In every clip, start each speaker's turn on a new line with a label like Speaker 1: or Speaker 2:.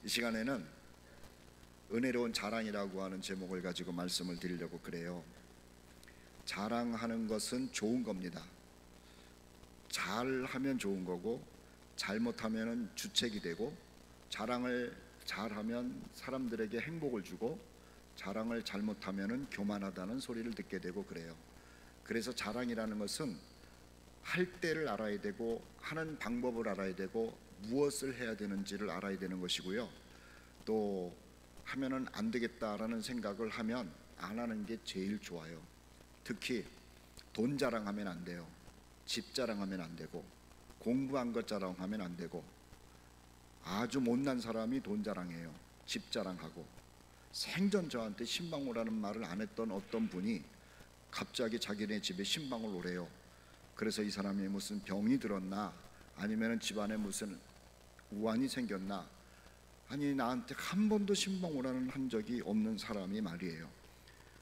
Speaker 1: 시간에는 은혜로운 자랑이라고 하는 제목을 가지고 말씀을 드리려고 그래요. 자랑하는 것은 좋은 겁니다. 잘하면 좋은 거고, 잘못하면 주책이 되고, 자랑을 잘하면 사람들에게 행복을 주고, 자랑을 잘못하면 교만하다는 소리를 듣게 되고 그래요. 그래서 자랑이라는 것은 할 때를 알아야 되고, 하는 방법을 알아야 되고, 무엇을 해야 되는지를 알아야 되는 것이고요. 또 하면은 안 되겠다라는 생각을 하면 안 하는 게 제일 좋아요. 특히 돈 자랑하면 안 돼요. 집 자랑하면 안 되고, 공부한 것 자랑하면 안 되고. 아주 못난 사람이 돈 자랑해요. 집 자랑하고. 생전 저한테 신방울 하는 말을 안 했던 어떤 분이 갑자기 자기네 집에 신방울 오래요. 그래서 이 사람이 무슨 병이 들었나, 아니면 집안에 무슨 우환이 생겼나, 아니 나한테 한 번도 신방울하는 한 적이 없는 사람이 말이에요.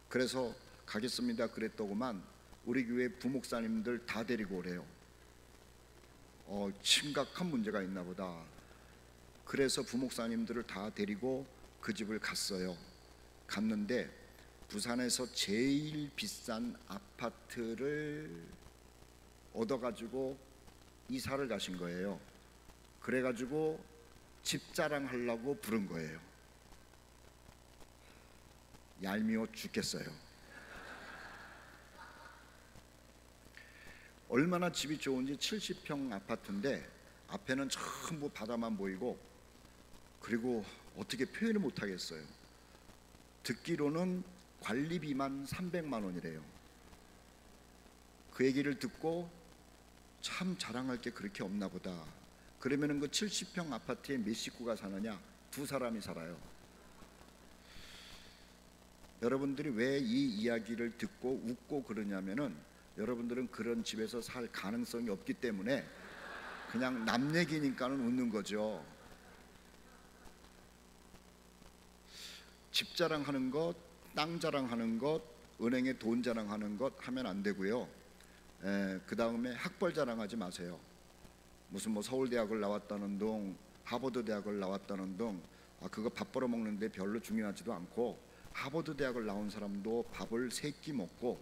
Speaker 1: 그래서 가겠습니다 그랬더구만 우리 교회 부목사님들 다 데리고 오래요. 심각한 문제가 있나 보다. 그래서 부목사님들을 다 데리고 그 집을 갔어요. 갔는데 부산에서 제일 비싼 아파트를 얻어가지고 이사를 가신 거예요. 그래가지고 집 자랑하려고 부른 거예요. 얄미워 죽겠어요. 얼마나 집이 좋은지 70평 아파트인데 앞에는 전부 바다만 보이고, 그리고 어떻게 표현을 못하겠어요. 듣기로는 관리비만 300만 원이래요. 그 얘기를 듣고 참 자랑할 게 그렇게 없나 보다. 그러면은 그 70평 아파트에 몇 식구가 사느냐? 2사람이 살아요. 여러분들이 왜 이 이야기를 듣고 웃고 그러냐면은 여러분들은 그런 집에서 살 가능성이 없기 때문에 그냥 남 얘기니까는 웃는 거죠. 집 자랑하는 것, 땅 자랑하는 것, 은행에 돈 자랑하는 것 하면 안 되고요. 그 다음에 학벌 자랑하지 마세요. 무슨 뭐 서울대학을 나왔다는 둥, 하버드 대학을 나왔다는 둥, 그거 밥 벌어 먹는데 별로 중요하지도 않고, 하버드 대학을 나온 사람도 밥을 3끼 먹고,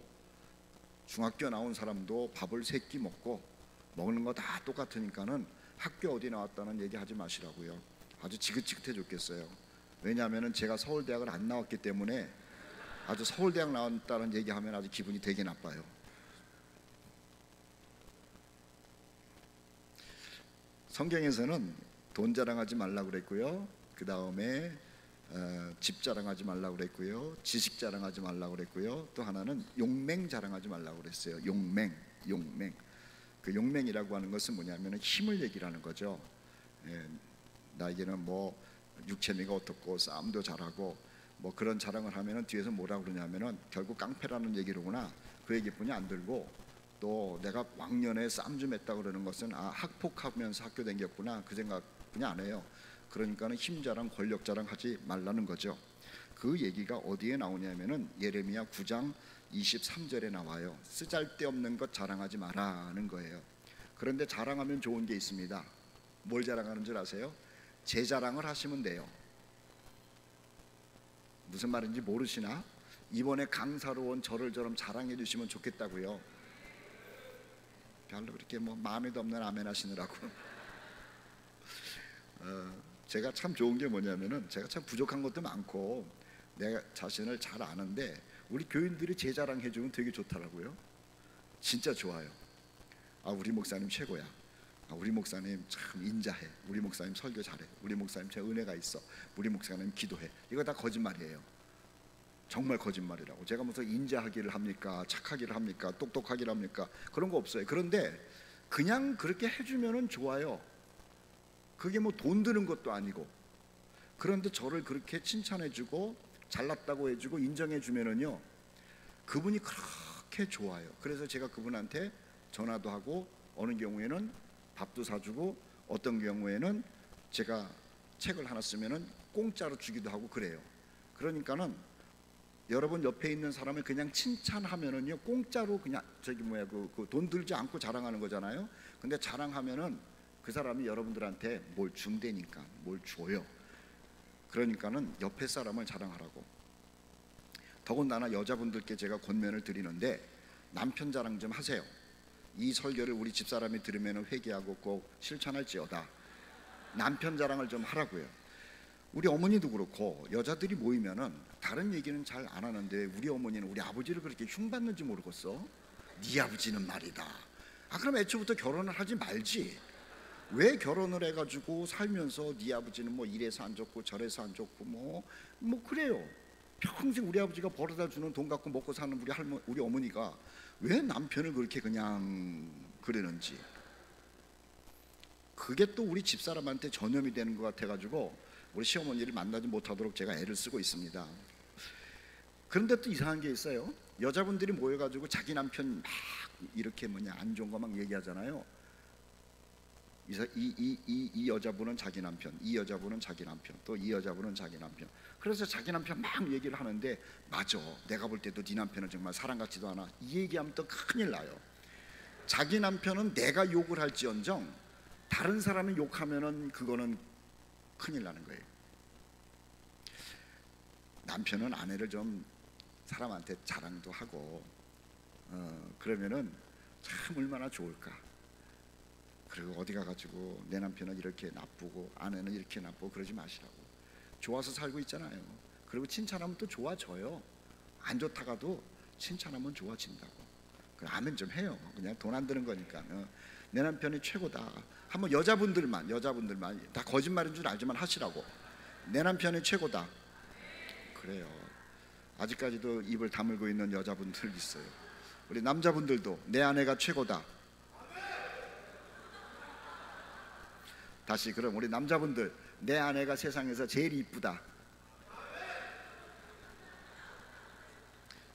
Speaker 1: 중학교 나온 사람도 밥을 3끼 먹고, 먹는 거 다 똑같으니까는 학교 어디 나왔다는 얘기 하지 마시라고요. 아주 지긋지긋해 죽겠어요. 왜냐하면 제가 서울대학을 안 나왔기 때문에 아주 서울대학 나왔다는 얘기하면 아주 기분이 되게 나빠요. 성경에서는 돈 자랑하지 말라고 그랬고요. 그 다음에 집 자랑하지 말라고 그랬고요. 지식 자랑하지 말라고 그랬고요. 또 하나는 용맹 자랑하지 말라고 그랬어요. 용맹. 그 용맹이라고 하는 것은 뭐냐면 힘을 얘기하는 거죠. 나에게는 뭐 육체미가 어떻고 싸움도 잘하고 뭐 그런 자랑을 하면은 뒤에서 뭐라 그러냐면은 결국 깡패라는 얘기로구나. 그 얘기뿐이 안 들고, 또 내가 왕년에 싸움 좀 했다 그러는 것은 학폭하면서 학교 다녔구나, 그 생각뿐이 안 해요. 그러니까는 힘 자랑, 권력 자랑 하지 말라는 거죠. 그 얘기가 어디에 나오냐면은 예레미야 9장 23절에 나와요. 쓰잘데없는 것 자랑하지 마라는 거예요. 그런데 자랑하면 좋은 게 있습니다. 뭘 자랑하는 줄 아세요? 제 자랑을 하시면 돼요. 무슨 말인지 모르시나? 이번에 강사로 온 저를 좀 자랑해 주시면 좋겠다고요. 별로 그렇게 뭐 마음에도 없는 아멘 하시느라고. 제가 참 좋은 게 뭐냐면은 제가 참 부족한 것도 많고 내 자신을 잘 아는데 우리 교인들이 제 자랑해 주면 되게 좋더라고요. 진짜 좋아요. 우리 목사님 최고야. 우리 목사님 참 인자해. 우리 목사님 설교 잘해. 우리 목사님 참 은혜가 있어. 우리 목사님 기도해. 이거 다 거짓말이에요. 정말 거짓말이라고. 제가 무슨 인자하기를 합니까? 착하기를 합니까? 똑똑하기를 합니까? 그런 거 없어요. 그런데 그냥 그렇게 해주면은 좋아요. 그게 뭐 돈 드는 것도 아니고. 그런데 저를 그렇게 칭찬해주고 잘났다고 해주고 인정해주면은요, 그분이 그렇게 좋아요. 그래서 제가 그분한테 전화도 하고, 어느 경우에는 밥도 사주고, 어떤 경우에는 제가 책을 하나 쓰면은 공짜로 주기도 하고 그래요. 그러니까는 여러분 옆에 있는 사람을 그냥 칭찬하면은요, 공짜로 그냥 그 돈 들지 않고 자랑하는 거잖아요. 근데 자랑하면은 그 사람이 여러분들한테 뭘 준다니까, 뭘 줘요. 그러니까는 옆에 사람을 자랑하라고. 더군다나 여자분들께 제가 권면을 드리는데 남편 자랑 좀 하세요. 이 설교를 우리 집사람이 들으면 회개하고 꼭 실천할지어다. 남편 자랑을 좀 하라고요. 우리 어머니도 그렇고 여자들이 모이면은 다른 얘기는 잘 안 하는데 우리 어머니는 우리 아버지를 그렇게 흉받는지 모르겠어. 네 아버지는 말이다. 그럼 애초부터 결혼을 하지 말지. 왜 결혼을 해가지고 살면서 네 아버지는 뭐 이래서 안 좋고 저래서 안 좋고 뭐 그래요. 평생 우리 아버지가 벌어다 주는 돈 갖고 먹고 사는 우리 어머니가 왜 남편을 그렇게 그냥 그러는지, 그게 또 우리 집사람한테 전염이 되는 것 같아가지고 우리 시어머니를 만나지 못하도록 제가 애를 쓰고 있습니다. 그런데 또 이상한 게 있어요. 여자분들이 모여가지고 자기 남편 막 이렇게 안 좋은 거 막 얘기하잖아요. 이 여자분은 자기 남편, 이 여자분은 자기 남편, 또 이 여자분은 자기 남편. 그래서 자기 남편 막 얘기를 하는데, 맞아, 내가 볼 때도 네 남편은 정말 사람 같지도 않아, 이 얘기하면 또 큰일 나요. 자기 남편은 내가 욕을 할지언정 다른 사람이 욕하면은 그거는 큰일 나는 거예요. 남편은 아내를 좀 사람한테 자랑도 하고 그러면은 참 얼마나 좋을까. 그리고 어디 가가지고 내 남편은 이렇게 나쁘고 아내는 이렇게 나쁘고 그러지 마시라고. 좋아서 살고 있잖아요. 그리고 칭찬하면 또 좋아져요. 안 좋다가도 칭찬하면 좋아진다고. 아멘 좀 해요. 그냥 돈 안 드는 거니까. 내 남편이 최고다. 한번 여자분들만 다 거짓말인 줄 알지만 하시라고. 내 남편이 최고다. 그래요. 아직까지도 입을 다물고 있는 여자분들 있어요. 우리 남자분들도 내 아내가 최고다. 다시, 그럼 우리 남자분들, 내 아내가 세상에서 제일 이쁘다.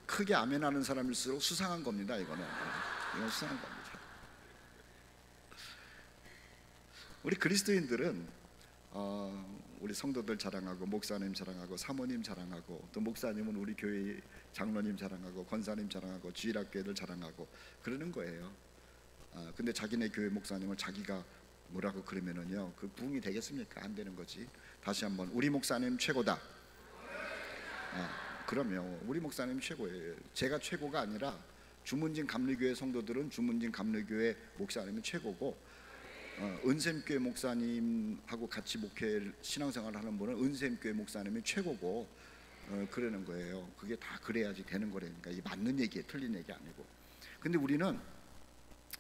Speaker 1: 크게 아멘하는 사람일수록 수상한 겁니다. 이건 수상한 겁니다. 우리 그리스도인들은 우리 성도들 자랑하고 목사님 자랑하고 사모님 자랑하고 또 목사님은 우리 교회 장로님 자랑하고 권사님 자랑하고 주일학교를 자랑하고 그러는 거예요. 근데 자기네 교회 목사님을 자기가 뭐라고 그러면은요, 그 부흥이 되겠습니까? 안 되는 거지. 다시 한번, 우리 목사님 최고다. 그러면 우리 목사님 최고예요. 제가 최고가 아니라 주문진 감리교회 성도들은 주문진 감리교회 목사님이 최고고, 은샘교회 목사님하고 같이 목회 신앙생활을 하는 분은 은샘교회 목사님이 최고고, 그러는 거예요. 그게 다 그래야지 되는 거라니까. 이게 맞는 얘기예요, 틀린 얘기 아니고. 근데 우리는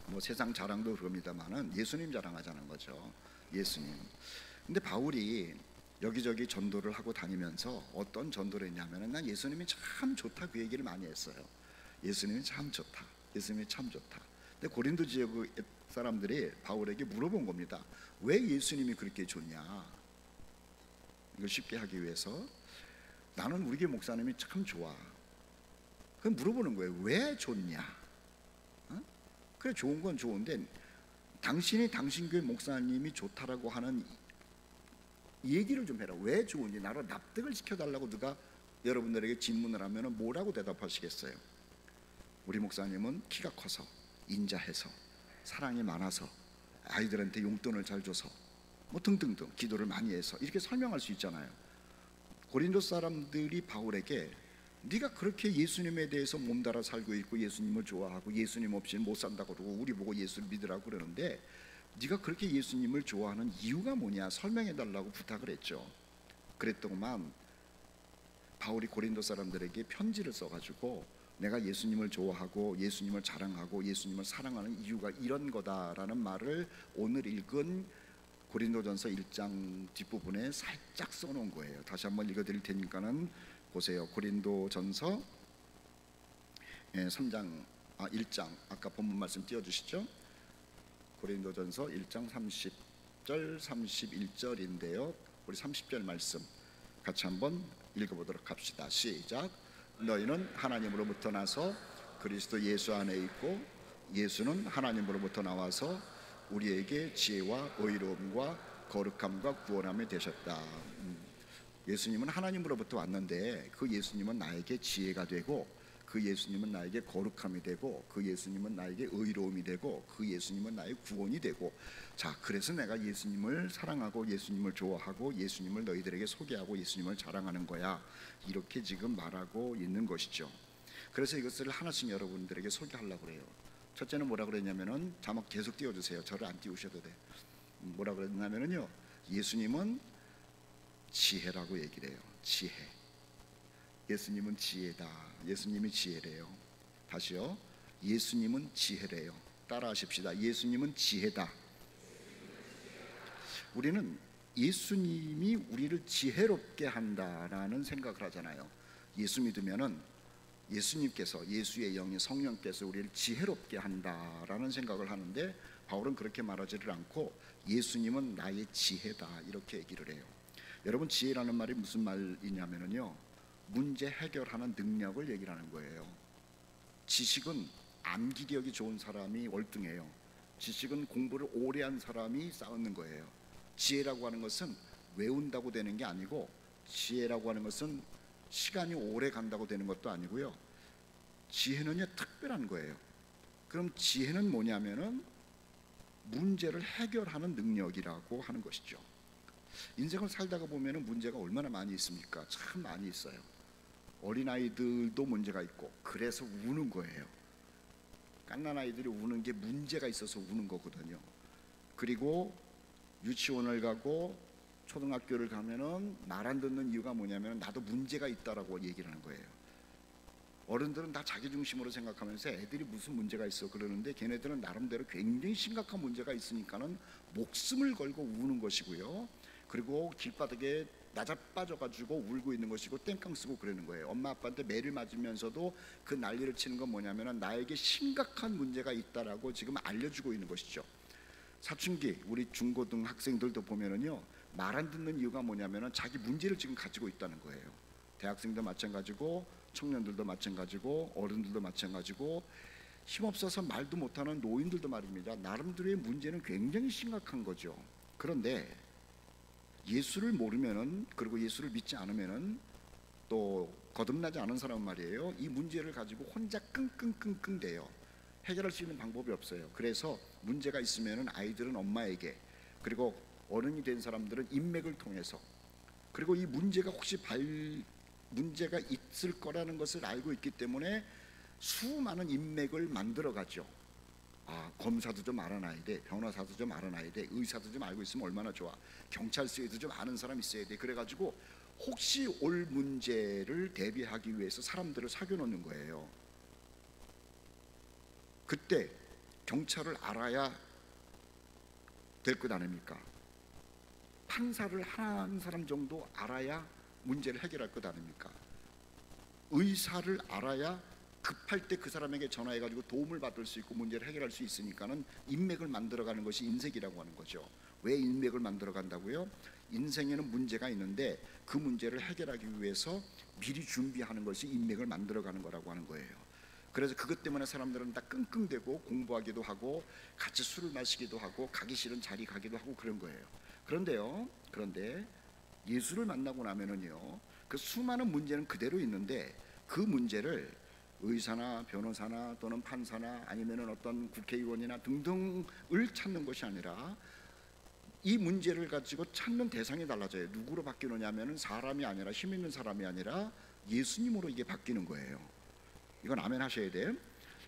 Speaker 1: 뭐 세상 자랑도 그럽니다만은 예수님 자랑하자는 거죠. 예수님. 근데 바울이 여기저기 전도를 하고 다니면서 어떤 전도를 했냐면은, 난 예수님이 참 좋다, 그 얘기를 많이 했어요. 예수님이 참 좋다, 예수님이 참 좋다. 근데 고린도 지역 사람들이 바울에게 물어본 겁니다. 왜 예수님이 그렇게 좋냐? 이걸 쉽게 하기 위해서, 나는 우리 교회 목사님이 참 좋아. 그럼 물어보는 거예요. 왜 좋냐? 그래, 좋은 건 좋은데 당신이 당신 교회 목사님이 좋다라고 하는 얘기를 좀 해라. 왜 좋은지 나로 납득을 시켜달라고 누가 여러분들에게 질문을 하면 뭐라고 대답하시겠어요? 우리 목사님은 키가 커서, 인자해서, 사랑이 많아서, 아이들한테 용돈을 잘 줘서, 뭐 등등등, 기도를 많이 해서, 이렇게 설명할 수 있잖아요. 고린도 사람들이 바울에게 네가 그렇게 예수님에 대해서 몸달아 살고 있고 예수님을 좋아하고 예수님 없이는 못 산다고 그러고 우리 보고 예수를 믿으라고 그러는데, 네가 그렇게 예수님을 좋아하는 이유가 뭐냐 설명해 달라고 부탁을 했죠. 그랬더만 바울이 고린도 사람들에게 편지를 써가지고, 내가 예수님을 좋아하고 예수님을 자랑하고 예수님을 사랑하는 이유가 이런 거다라는 말을 오늘 읽은 고린도전서 1장 뒷부분에 살짝 써놓은 거예요. 다시 한번 읽어드릴 테니까는 보세요. 고린도전서 1장 아까 본문 말씀 띄워주시죠. 고린도전서 1장 30절 31절인데요 우리 30절 말씀 같이 한번 읽어보도록 합시다. 시작. 너희는 하나님으로부터 나서 그리스도 예수 안에 있고 예수는 하나님으로부터 나와서 우리에게 지혜와 의로움과 거룩함과 구원함이 되셨다. 예수님은 하나님으로부터 왔는데 그 예수님은 나에게 지혜가 되고 그 예수님은 나에게 거룩함이 되고, 그 예수님은 나에게 의로움이 되고, 그 예수님은 나의 구원이 되고, 자, 그래서 내가 예수님을 사랑하고 예수님을 좋아하고 예수님을 너희들에게 소개하고 예수님을 자랑하는 거야, 이렇게 지금 말하고 있는 것이죠. 그래서 이것을 하나씩 여러분들에게 소개하려고 그래요. 첫째는 뭐라 그랬냐면은, 자막 계속 띄워주세요. 저를 안 띄우셔도 돼. 뭐라 그랬냐면은요, 예수님은 지혜라고 얘기를 해요. 지혜. 예수님은 지혜다. 예수님이 지혜래요. 다시요. 예수님은 지혜래요. 따라하십시다. 예수님은 지혜다. 우리는 예수님이 우리를 지혜롭게 한다라는 생각을 하잖아요. 예수 믿으면은 예수님께서, 예수의 영이, 성령께서 우리를 지혜롭게 한다라는 생각을 하는데, 바울은 그렇게 말하지를 않고 예수님은 나의 지혜다, 이렇게 얘기를 해요. 여러분, 지혜라는 말이 무슨 말이냐면요, 문제 해결하는 능력을 얘기를 하는 거예요. 지식은 암기력이 좋은 사람이 월등해요. 지식은 공부를 오래 한 사람이 쌓는 거예요. 지혜라고 하는 것은 외운다고 되는 게 아니고, 지혜라고 하는 것은 시간이 오래 간다고 되는 것도 아니고요. 지혜는요, 특별한 거예요. 그럼 지혜는 뭐냐면은 문제를 해결하는 능력이라고 하는 것이죠. 인생을 살다가 보면은 문제가 얼마나 많이 있습니까? 참 많이 있어요. 어린아이들도 문제가 있고, 그래서 우는 거예요. 갓난아이들이 우는 게 문제가 있어서 우는 거거든요. 그리고 유치원을 가고 초등학교를 가면은 말 안 듣는 이유가 뭐냐면, 나도 문제가 있다라고 얘기를 하는 거예요. 어른들은 다 자기 중심으로 생각하면서 애들이 무슨 문제가 있어 그러는데, 걔네들은 나름대로 굉장히 심각한 문제가 있으니까는 목숨을 걸고 우는 것이고요. 그리고 길바닥에 나자빠져가지고 울고 있는 것이고, 땡깡 쓰고 그러는 거예요. 엄마 아빠한테 매를 맞으면서도 그 난리를 치는 건 뭐냐면, 나에게 심각한 문제가 있다라고 지금 알려주고 있는 것이죠. 사춘기 우리 중고등 학생들도 보면은요, 말 안 듣는 이유가 뭐냐면은 자기 문제를 지금 가지고 있다는 거예요. 대학생도 마찬가지고, 청년들도 마찬가지고, 어른들도 마찬가지고, 힘없어서 말도 못하는 노인들도 말입니다. 나름대로의 문제는 굉장히 심각한 거죠. 그런데 예수를 모르면은, 그리고 예수를 믿지 않으면은, 또 거듭나지 않은 사람은 말이에요, 이 문제를 가지고 혼자 끙끙끙끙 대요. 해결할 수 있는 방법이 없어요. 그래서 문제가 있으면은 아이들은 엄마에게, 그리고 어른이 된 사람들은 인맥을 통해서, 그리고 이 문제가 혹시 문제가 있을 거라는 것을 알고 있기 때문에 수많은 인맥을 만들어가죠. 아, 검사도 좀 알아놔야 돼, 변호사도 좀 알아놔야 돼, 의사도 좀 알고 있으면 얼마나 좋아, 경찰서에도 좀 아는 사람 있어야 돼. 그래가지고 혹시 올 문제를 대비하기 위해서 사람들을 사귀어 놓는 거예요. 그때 경찰을 알아야 될 것 아닙니까? 판사를 한 사람 정도 알아야 문제를 해결할 것 아닙니까? 의사를 알아야 급할 때 그 사람에게 전화해가지고 도움을 받을 수 있고 문제를 해결할 수 있으니까는 인맥을 만들어가는 것이 인생이라고 하는 거죠. 왜 인맥을 만들어 간다고요? 인생에는 문제가 있는데 그 문제를 해결하기 위해서 미리 준비하는 것이 인맥을 만들어가는 거라고 하는 거예요. 그래서 그것 때문에 사람들은 다 끙끙대고 공부하기도 하고 같이 술을 마시기도 하고 가기 싫은 자리 가기도 하고 그런 거예요. 그런데 예수를 만나고 나면은요, 그 수많은 문제는 그대로 있는데, 그 문제를 의사나 변호사나 또는 판사나 아니면은 어떤 국회의원이나 등등을 찾는 것이 아니라, 이 문제를 가지고 찾는 대상이 달라져요. 누구로 바뀌느냐면은 사람이 아니라, 힘 있는 사람이 아니라 예수님으로 이게 바뀌는 거예요. 이건 아멘 하셔야 돼요.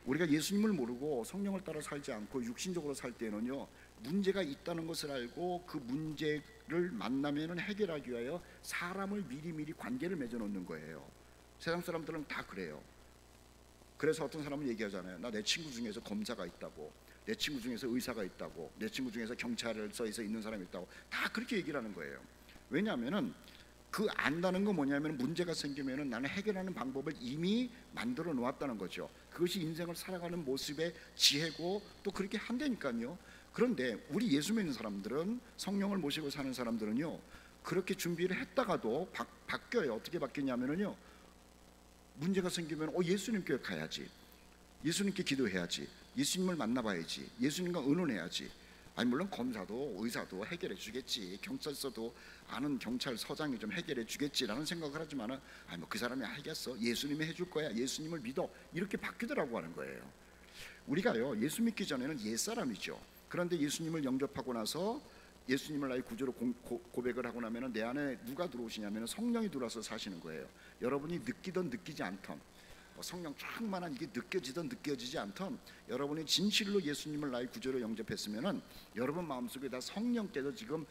Speaker 1: 우리가 예수님을 모르고 성령을 따라 살지 않고 육신적으로 살 때는요, 문제가 있다는 것을 알고 그 문제를 만나면은 해결하기 위하여 사람을 미리미리 관계를 맺어 놓는 거예요. 세상 사람들은 다 그래요. 그래서 어떤 사람은 얘기하잖아요. 나 내 친구 중에서 검사가 있다고, 내 친구 중에서 의사가 있다고, 내 친구 중에서 경찰서에서 있는 사람이 있다고, 다 그렇게 얘기를 하는 거예요. 왜냐하면은 그 안다는 건 뭐냐면, 문제가 생기면은 나는 해결하는 방법을 이미 만들어 놓았다는 거죠. 그것이 인생을 살아가는 모습의 지혜고 또 그렇게 한다니까요. 그런데 우리 예수 믿는 사람들은, 성령을 모시고 사는 사람들은요, 그렇게 준비를 했다가도 바뀌어요. 어떻게 바뀌냐면은요, 문제가 생기면 예수님 교회 가야지, 예수님께 기도해야지, 예수님을 만나봐야지, 예수님과 의논해야지, 아니 물론 검사도 의사도 해결해 주겠지, 경찰서도 아는 경찰서장이 좀 해결해 주겠지라는 생각을 하지만은 아니 뭐 그 사람이 하겠어, 예수님이 해줄 거야, 예수님을 믿어, 이렇게 바뀌더라고 하는 거예요. 우리가요 예수 믿기 전에는 옛사람이죠. 그런데 예수님을 영접하고 나서 예수님을 나의 구주로 고백을 하고 나면 내 안에 누가 들어오시냐면 성령이 들어와서 사시는 거예요. 여러분이 느끼던 느끼지 않던 성령 충만한 이게 느껴지던 느껴지지 않던 여러분이 진실로 예수님을 나의 구주로 영접했으면은 여러분 마음속에 다 성령께서 지금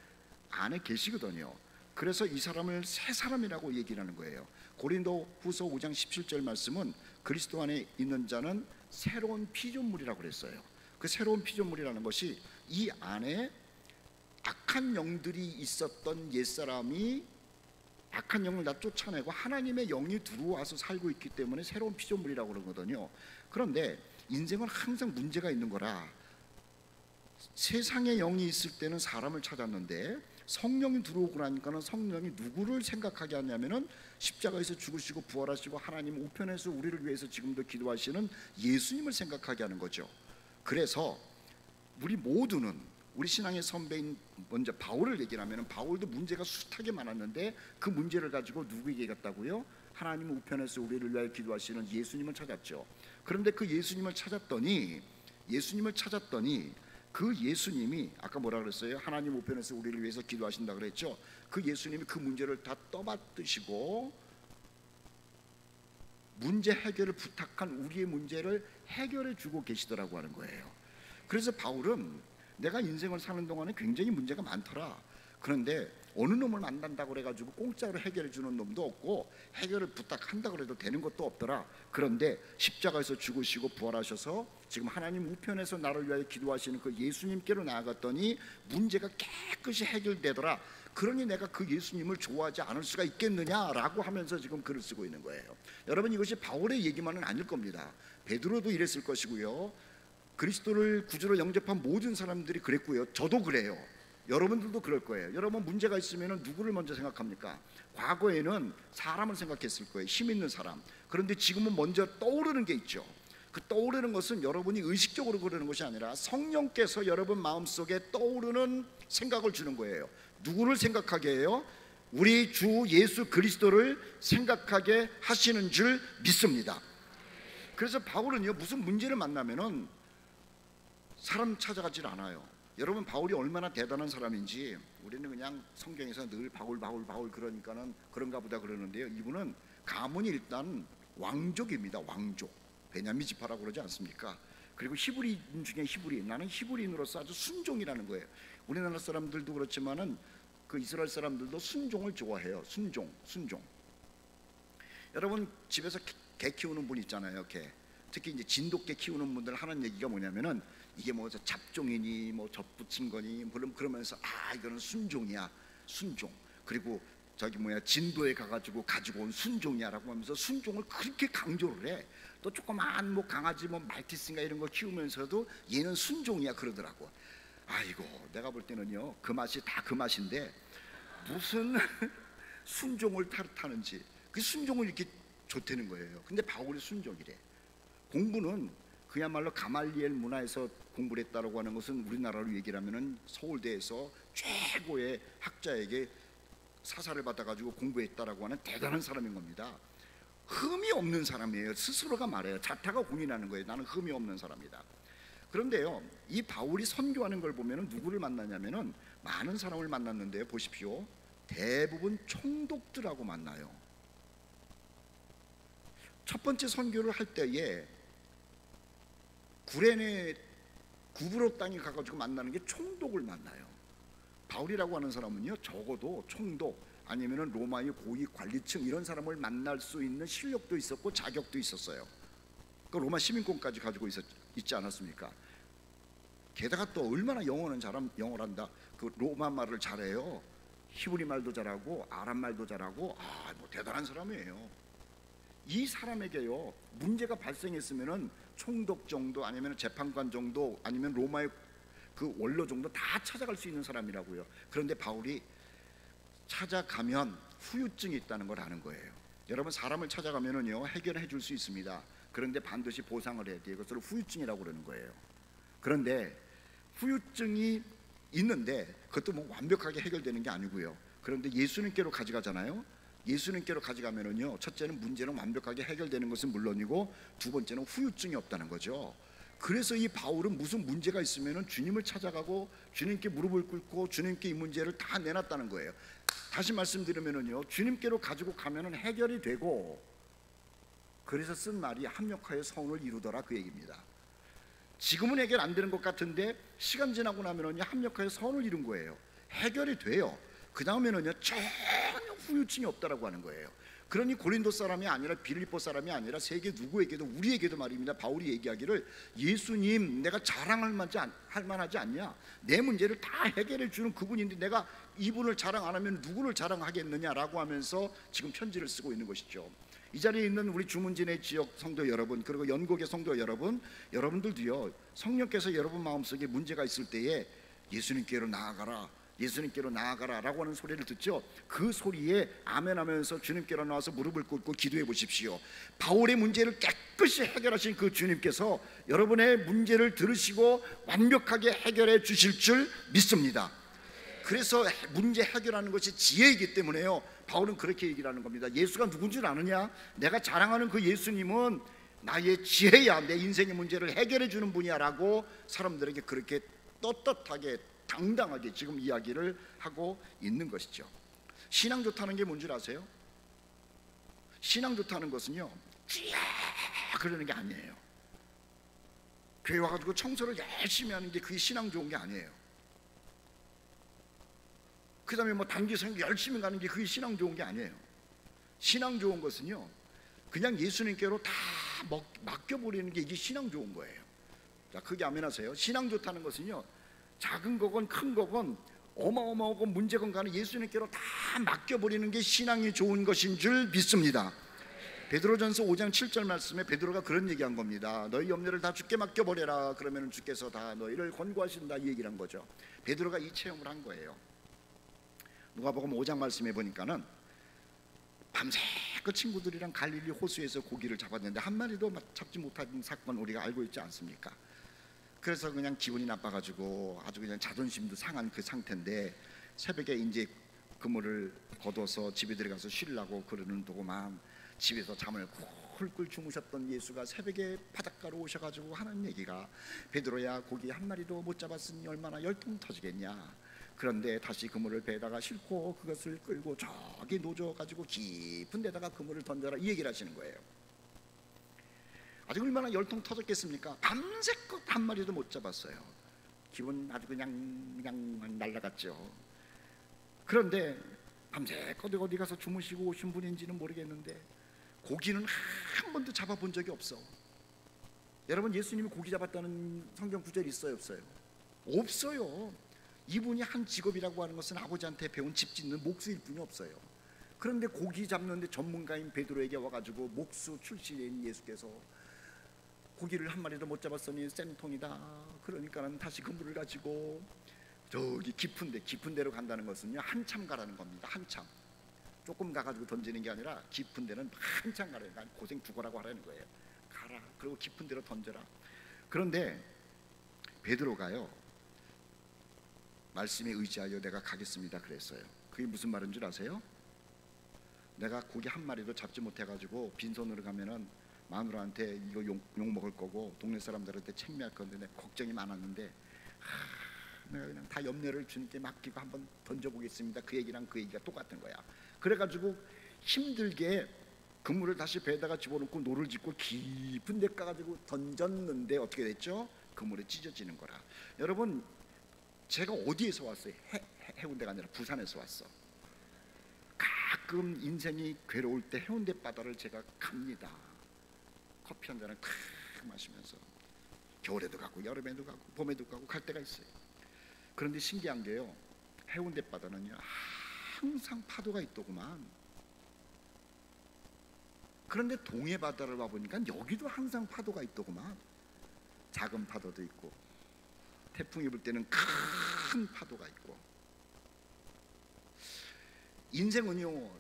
Speaker 1: 안에 계시거든요. 그래서 이 사람을 새 사람이라고 얘기를 하는 거예요. 고린도 후서 5장 17절 말씀은 그리스도 안에 있는 자는 새로운 피조물이라고 그랬어요. 그 새로운 피조물이라는 것이 이 안에 악한 영들이 있었던 옛사람이 악한 영을 다 쫓아내고 하나님의 영이 들어와서 살고 있기 때문에 새로운 피조물이라고 그러거든요. 그런데 인생은 항상 문제가 있는 거라, 세상에 영이 있을 때는 사람을 찾았는데 성령이 들어오고 나니까는 성령이 누구를 생각하게 하냐면은 십자가에서 죽으시고 부활하시고 하나님 우편에서 우리를 위해서 지금도 기도하시는 예수님을 생각하게 하는 거죠. 그래서 우리 모두는 우리 신앙의 선배인 먼저 바울을 얘기를 하면 바울도 문제가 숱하게 많았는데 그 문제를 가지고 누구에게 갔다고요? 하나님 우편에서 우리를 위하여 기도하시는 예수님을 찾았죠. 그런데 그 예수님을 찾았더니 그 예수님이 아까 뭐라 그랬어요? 하나님 우편에서 우리를 위해서 기도하신다 그랬죠. 그 예수님이 그 문제를 다 떠받드시고 문제 해결을 부탁한 우리의 문제를 해결해 주고 계시더라고 하는 거예요. 그래서 바울은 내가 인생을 사는 동안에 굉장히 문제가 많더라. 그런데 어느 놈을 만난다고 그래가지고 공짜로 해결해 주는 놈도 없고 해결을 부탁한다고 해도 되는 것도 없더라. 그런데 십자가에서 죽으시고 부활하셔서 지금 하나님 우편에서 나를 위하여 기도하시는 그 예수님께로 나아갔더니 문제가 깨끗이 해결되더라. 그러니 내가 그 예수님을 좋아하지 않을 수가 있겠느냐라고 하면서 지금 글을 쓰고 있는 거예요. 여러분 이것이 바울의 얘기만은 아닐 겁니다. 베드로도 이랬을 것이고요, 그리스도를 구주로 영접한 모든 사람들이 그랬고요, 저도 그래요. 여러분들도 그럴 거예요. 여러분 문제가 있으면 누구를 먼저 생각합니까? 과거에는 사람을 생각했을 거예요, 힘 있는 사람. 그런데 지금은 먼저 떠오르는 게 있죠. 그 떠오르는 것은 여러분이 의식적으로 그러는 것이 아니라 성령께서 여러분 마음속에 떠오르는 생각을 주는 거예요. 누구를 생각하게 해요? 우리 주 예수 그리스도를 생각하게 하시는 줄 믿습니다. 그래서 바울은요 무슨 문제를 만나면은 사람 찾아가질 않아요. 여러분 바울이 얼마나 대단한 사람인지 우리는 그냥 성경에서 늘 바울 그러니까는 그런가 보다 그러는데요, 이분은 가문이 일단 왕족입니다. 왕족, 베냐민 지파라고 그러지 않습니까? 그리고 히브리인 중에 히브리인, 나는 히브리인으로서 아주 순종이라는 거예요. 우리나라 사람들도 그렇지만은 그 이스라엘 사람들도 순종을 좋아해요. 순종. 여러분 집에서 개 키우는 분 있잖아요. 개. 특히 이제 진돗개 키우는 분들 하는 얘기가 뭐냐면은 이게 뭐 잡종이니 뭐 젖붙인 거니 그러면서 이거는 순종이야, 순종. 그리고 저기 진도에 가가지고 온 순종이야라고 하면서 순종을 그렇게 강조를 해. 또 조그만 뭐 강아지 뭐 말티스인가 이런 거 키우면서도 얘는 순종이야 그러더라고. 아이고 내가 볼 때는요 그 맛이 다 그 맛인데 무슨 순종을 타는지, 그 순종을 이렇게 좋다는 거예요. 근데 바울이 순종이래. 공부는 그야말로 가말리엘 문화에서 공부를 했다라고 하는 것은 우리나라로 얘기를 하면은 서울대에서 최고의 학자에게 사사를 받아가지고 공부했다라고 하는 대단한 사람인 겁니다. 흠이 없는 사람이에요. 스스로가 말해요. 자타가 공인하는 거예요. 나는 흠이 없는 사람이다. 그런데요 이 바울이 선교하는 걸 보면은 누구를 만나냐면은 많은 사람을 만났는데요, 보십시오. 대부분 총독들하고 만나요. 첫 번째 선교를 할 때에 구레네 구브로 땅에 가가지고 만나는 게 총독을 만나요. 바울이라고 하는 사람은요 적어도 총독 아니면은 로마의 고위 관리층 이런 사람을 만날 수 있는 실력도 있었고 자격도 있었어요. 그 로마 시민권까지 가지고 있지 않았습니까? 게다가 또 얼마나 영어를 한다. 그 로마 말을 잘해요. 히브리 말도 잘하고 아람 말도 잘하고 뭐 대단한 사람이에요. 이 사람에게요 문제가 발생했으면은 총독 정도 아니면 재판관 정도 아니면 로마의 그 원로 정도 다 찾아갈 수 있는 사람이라고요. 그런데 바울이 찾아가면 후유증이 있다는 걸 아는 거예요. 여러분 사람을 찾아가면은요 해결해 줄 수 있습니다. 그런데 반드시 보상을 해야 돼요. 이것을 후유증이라고 그러는 거예요. 그런데 후유증이 있는데 그것도 뭐 완벽하게 해결되는 게 아니고요. 그런데 예수님께로 가져가잖아요. 예수님께로 가져가면은요, 첫째는 문제는 완벽하게 해결되는 것은 물론이고, 두 번째는 후유증이 없다는 거죠. 그래서 이 바울은 무슨 문제가 있으면은 주님을 찾아가고 주님께 무릎을 꿇고 주님께 이 문제를 다 내놨다는 거예요. 다시 말씀드리면은요, 주님께로 가지고 가면은 해결이 되고, 그래서 쓴 말이 합력하여 선을 이루더라, 그 얘기입니다. 지금은 해결 안 되는 것 같은데 시간 지나고 나면은요, 합력하여 선을 이룬 거예요. 해결이 돼요. 그 다음에는요, 전혀 후유증이 없다라고 하는 거예요. 그러니 고린도 사람이 아니라 빌립보 사람이 아니라 세계 누구에게도, 우리에게도 말입니다, 바울이 얘기하기를, 예수님 내가 자랑할 만하지 않냐, 내 문제를 다 해결해 주는 그분인데 내가 이분을 자랑 안 하면 누구를 자랑하겠느냐라고 하면서 지금 편지를 쓰고 있는 것이죠. 이 자리에 있는 우리 주문진의 지역 성도 여러분, 그리고 연곡의 성도 여러분, 여러분들도요, 성령께서 여러분 마음속에 문제가 있을 때에 예수님께로 나아가라, 예수님께로 나아가라 라고 하는 소리를 듣죠. 그 소리에 아멘 하면서 주님께로 나와서 무릎을 꿇고 기도해 보십시오. 바울의 문제를 깨끗이 해결하신 그 주님께서 여러분의 문제를 들으시고 완벽하게 해결해 주실 줄 믿습니다. 그래서 문제 해결하는 것이 지혜이기 때문에요, 바울은 그렇게 얘기를 하는 겁니다. 예수가 누군 줄 아느냐? 내가 자랑하는 그 예수님은 나의 지혜야, 내 인생의 문제를 해결해 주는 분이야 라고 사람들에게 그렇게 떳떳하게 당당하게 지금 이야기를 하고 있는 것이죠. 신앙 좋다는 게 뭔지 아세요? 신앙 좋다는 것은요, 쥐야 그러는 게 아니에요. 교회 와가지고 청소를 열심히 하는 게 그게 신앙 좋은 게 아니에요. 그 다음에 뭐 단기 성경 열심히 가는 게 그게 신앙 좋은 게 아니에요. 신앙 좋은 것은요, 그냥 예수님께로 다 맡겨버리는 게 이게 신앙 좋은 거예요. 자, 그게 아멘 하세요. 신앙 좋다는 것은요, 작은 거건 큰 거건 어마어마하고 문제건 간에 예수님께로 다 맡겨버리는 게 신앙이 좋은 것인 줄 믿습니다. 베드로전서 5장 7절 말씀에 베드로가 그런 얘기한 겁니다. 너희 염려를 다 주께 맡겨버려라, 그러면 주께서 다 너희를 권고하신다, 이 얘기를 한 거죠. 베드로가 이 체험을 한 거예요. 누가복음 5장 말씀해 보니까는 밤새 그 친구들이랑 갈릴리 호수에서 고기를 잡았는데 한 마리도 잡지 못한 사건 우리가 알고 있지 않습니까? 그래서 그냥 기분이 나빠가지고 아주 그냥 자존심도 상한 그 상태인데, 새벽에 이제 그물을 걷어서 집에 들어가서 쉬려고 그러는 동안 집에서 잠을 훌훌 주무셨던 예수가 새벽에 바닷가로 오셔가지고 하는 얘기가, 베드로야 고기 한 마리도 못 잡았으니 얼마나 열통 터지겠냐. 그런데 다시 그물을 배에다가 싣고 그것을 끌고 저기 노져가지고 깊은 데다가 그물을 던져라, 이 얘기를 하시는 거예요. 아주 얼마나 열통 터졌겠습니까? 밤새껏 한 마리도 못 잡았어요. 기분 아주 그냥 날라갔죠. 그런데 밤새껏 어디 가서 주무시고 오신 분인지는 모르겠는데 고기는 한 번도 잡아본 적이 없어. 여러분, 예수님이 고기 잡았다는 성경 구절이 있어요, 없어요? 없어요. 이분이 한 직업이라고 하는 것은 아버지한테 배운 집 짓는 목수일 뿐이 없어요. 그런데 고기 잡는데 전문가인 베드로에게 와가지고 목수 출신인 예수께서 고기를 한 마리도 못 잡았으니 쌤통이다, 그러니까는 다시 그물을 가지고 저기 깊은 데로 간다는 것은요, 한참 가라는 겁니다. 한참. 조금 가가지고 던지는 게 아니라 깊은 데는 한참 가라는 거예요. 고생 죽어라고 하라는 거예요. 가라, 그리고 깊은 데로 던져라. 그런데 베드로가요, 말씀에 의지하여 내가 가겠습니다 그랬어요. 그게 무슨 말인 줄 아세요? 내가 고기 한 마리도 잡지 못해가지고 빈손으로 가면은 마누라한테 이거 욕 먹을 거고 동네 사람들한테 책미할 건데 내가 걱정이 많았는데 내가 그냥 다 염려를 주님께 맡기고 한번 던져보겠습니다, 그 얘기랑 그 얘기가 똑같은 거야. 그래가지고 힘들게 그물을 다시 배에다가 집어넣고 노를 짓고 깊은 데 가가지고 던졌는데 어떻게 됐죠? 그물에 찢어지는 거라. 여러분, 제가 어디에서 왔어요? 해운대가 아니라 부산에서 왔어. 가끔 인생이 괴로울 때 해운대 바다를 제가 갑니다. 커피 한 잔을 탁 마시면서 겨울에도 가고 여름에도 가고 봄에도 가고 갈 때가 있어요. 그런데 신기한 게요, 해운대 바다는요 항상 파도가 있더구만. 그런데 동해 바다를 와보니까 여기도 항상 파도가 있더구만. 작은 파도도 있고 태풍이 불 때는 큰 파도가 있고. 인생은요,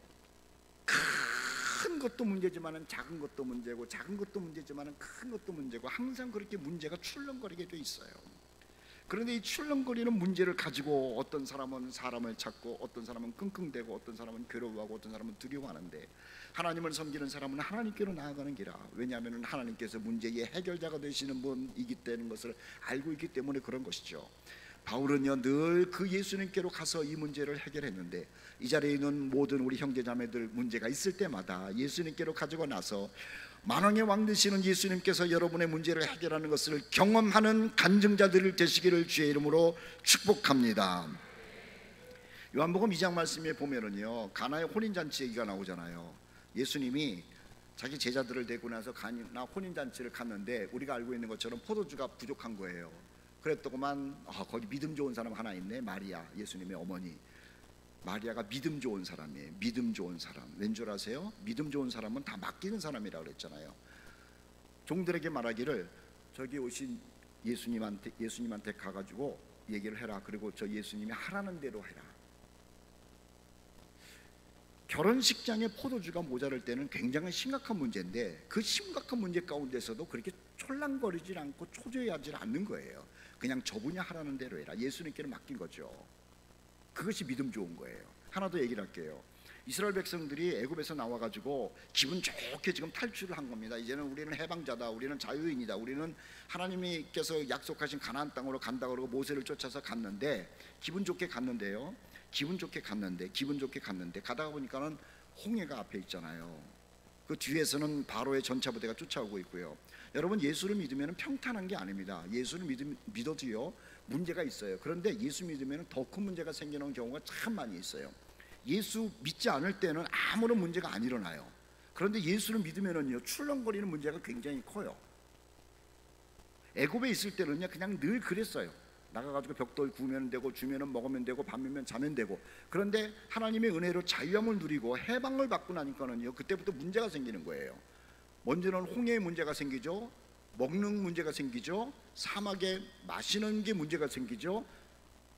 Speaker 1: 큰 것도 문제지만은 작은 것도 문제고, 작은 것도 문제지만은 큰 것도 문제고, 항상 그렇게 문제가 출렁거리게 돼 있어요. 그런데 이 출렁거리는 문제를 가지고 어떤 사람은 사람을 찾고, 어떤 사람은 끙끙대고, 어떤 사람은 괴로워하고, 어떤 사람은 두려워하는데, 하나님을 섬기는 사람은 하나님께로 나아가는 길이라. 왜냐하면 하나님께서 문제의 해결자가 되시는 분이기 때문에 것을 알고 있기 때문에 그런 것이죠. 바울은요 늘 그 예수님께로 가서 이 문제를 해결했는데, 이 자리에 있는 모든 우리 형제자매들 문제가 있을 때마다 예수님께로 가지고 나서 만왕의 왕 되시는 예수님께서 여러분의 문제를 해결하는 것을 경험하는 간증자들 되시기를 주의 이름으로 축복합니다. 요한복음 2장 말씀에 보면은요 가나의 혼인잔치 얘기가 나오잖아요. 예수님이 자기 제자들을 데리고 나서 가나 혼인잔치를 갔는데, 우리가 알고 있는 것처럼 포도주가 부족한 거예요. 그랬더구만 거기 믿음 좋은 사람 하나 있네. 마리아, 예수님의 어머니. 마리아가 믿음 좋은 사람이에요. 믿음 좋은 사람. 왠 줄 아세요? 믿음 좋은 사람은 다 맡기는 사람이라고 그랬잖아요. 종들에게 말하기를 저기 오신 예수님한테 가가지고 얘기를 해라. 그리고 저 예수님이 하라는 대로 해라. 결혼식장에 포도주가 모자랄 때는 굉장히 심각한 문제인데, 그 심각한 문제 가운데서도 그렇게 촐랑거리질 않고 초조해하지 않는 거예요. 그냥 저분이 하라는 대로 해라. 예수님께는 맡긴 거죠. 그것이 믿음 좋은 거예요. 하나 더 얘기를 할게요. 이스라엘 백성들이 애굽에서 나와가지고 기분 좋게 지금 탈출을 한 겁니다. 이제는 우리는 해방자다, 우리는 자유인이다, 우리는 하나님께서 약속하신 가나안 땅으로 간다 그러고 모세를 쫓아서 갔는데, 기분 좋게 갔는데요, 기분 좋게 갔는데 가다가 보니까는 홍해가 앞에 있잖아요. 그 뒤에서는 바로의 전차부대가 쫓아오고 있고요. 여러분, 예수를 믿으면 평탄한 게 아닙니다. 예수를 믿어도요 문제가 있어요. 그런데 예수 믿으면 더 큰 문제가 생기는 경우가 참 많이 있어요. 예수 믿지 않을 때는 아무런 문제가 안 일어나요. 그런데 예수를 믿으면은요 출렁거리는 문제가 굉장히 커요. 애굽에 있을 때는요 그냥 늘 그랬어요. 나가가지고 벽돌 구우면 되고, 주면은 먹으면 되고, 밤이면 자면 되고. 그런데 하나님의 은혜로 자유함을 누리고 해방을 받고 나니까는요 그때부터 문제가 생기는 거예요. 먼저는 홍해의 문제가 생기죠. 먹는 문제가 생기죠. 사막에 마시는 게 문제가 생기죠.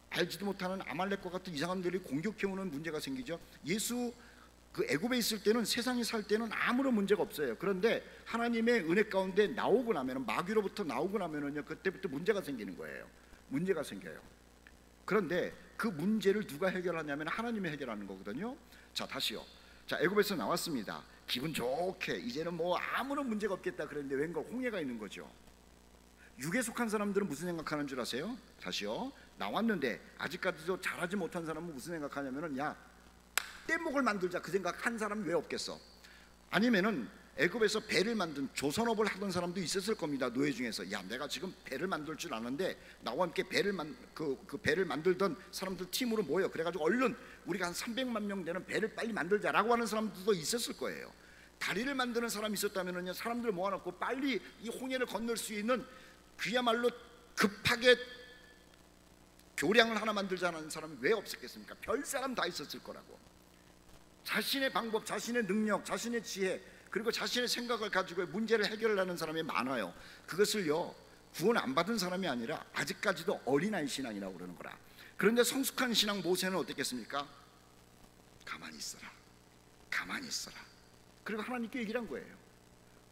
Speaker 1: 알지도 못하는 아말렉과 같은 이상한들이 공격해오는 문제가 생기죠. 예수 그 애굽에 있을 때는, 세상에 살 때는 아무런 문제가 없어요. 그런데 하나님의 은혜 가운데 나오고 나면은, 마귀로부터 나오고 나면은요 그때부터 문제가 생기는 거예요. 문제가 생겨요. 그런데 그 문제를 누가 해결하냐면 하나님이 해결하는 거거든요. 자, 다시요. 자, 애굽에서 나왔습니다. 기분 좋게 이제는 뭐 아무런 문제가 없겠다 그랬는데 웬걸 홍해가 있는 거죠. 육에 속한 사람들은 무슨 생각하는 줄 아세요? 다시요. 나왔는데 아직까지도 잘하지 못한 사람은 무슨 생각하냐면은, 야, 뗏목을 만들자, 그 생각 한 사람이 왜 없겠어? 아니면은 애굽에서 배를 만든 조선업을 하던 사람도 있었을 겁니다. 노예 중에서, 야, 내가 지금 배를 만들 줄 아는데 나와 함께 그 배를 만들던 사람들 팀으로 모여, 그래가지고 얼른 우리가 한 300만 명 되는 배를 빨리 만들자라고 하는 사람들도 있었을 거예요. 다리를 만드는 사람이 있었다면은요 사람들 모아놓고 빨리 이 홍해를 건널 수 있는, 그야말로 급하게 교량을 하나 만들자는 사람이 왜 없었겠습니까? 별 사람 다 있었을 거라고. 자신의 방법, 자신의 능력, 자신의 지혜, 그리고 자신의 생각을 가지고 문제를 해결하는 사람이 많아요. 그것을요 구원 안 받은 사람이 아니라 아직까지도 어린아이 신앙이라고 그러는 거라. 그런데 성숙한 신앙 모세는 어떻겠습니까? 가만히 있어라, 가만히 있어라. 그리고 하나님께 얘기를 한 거예요.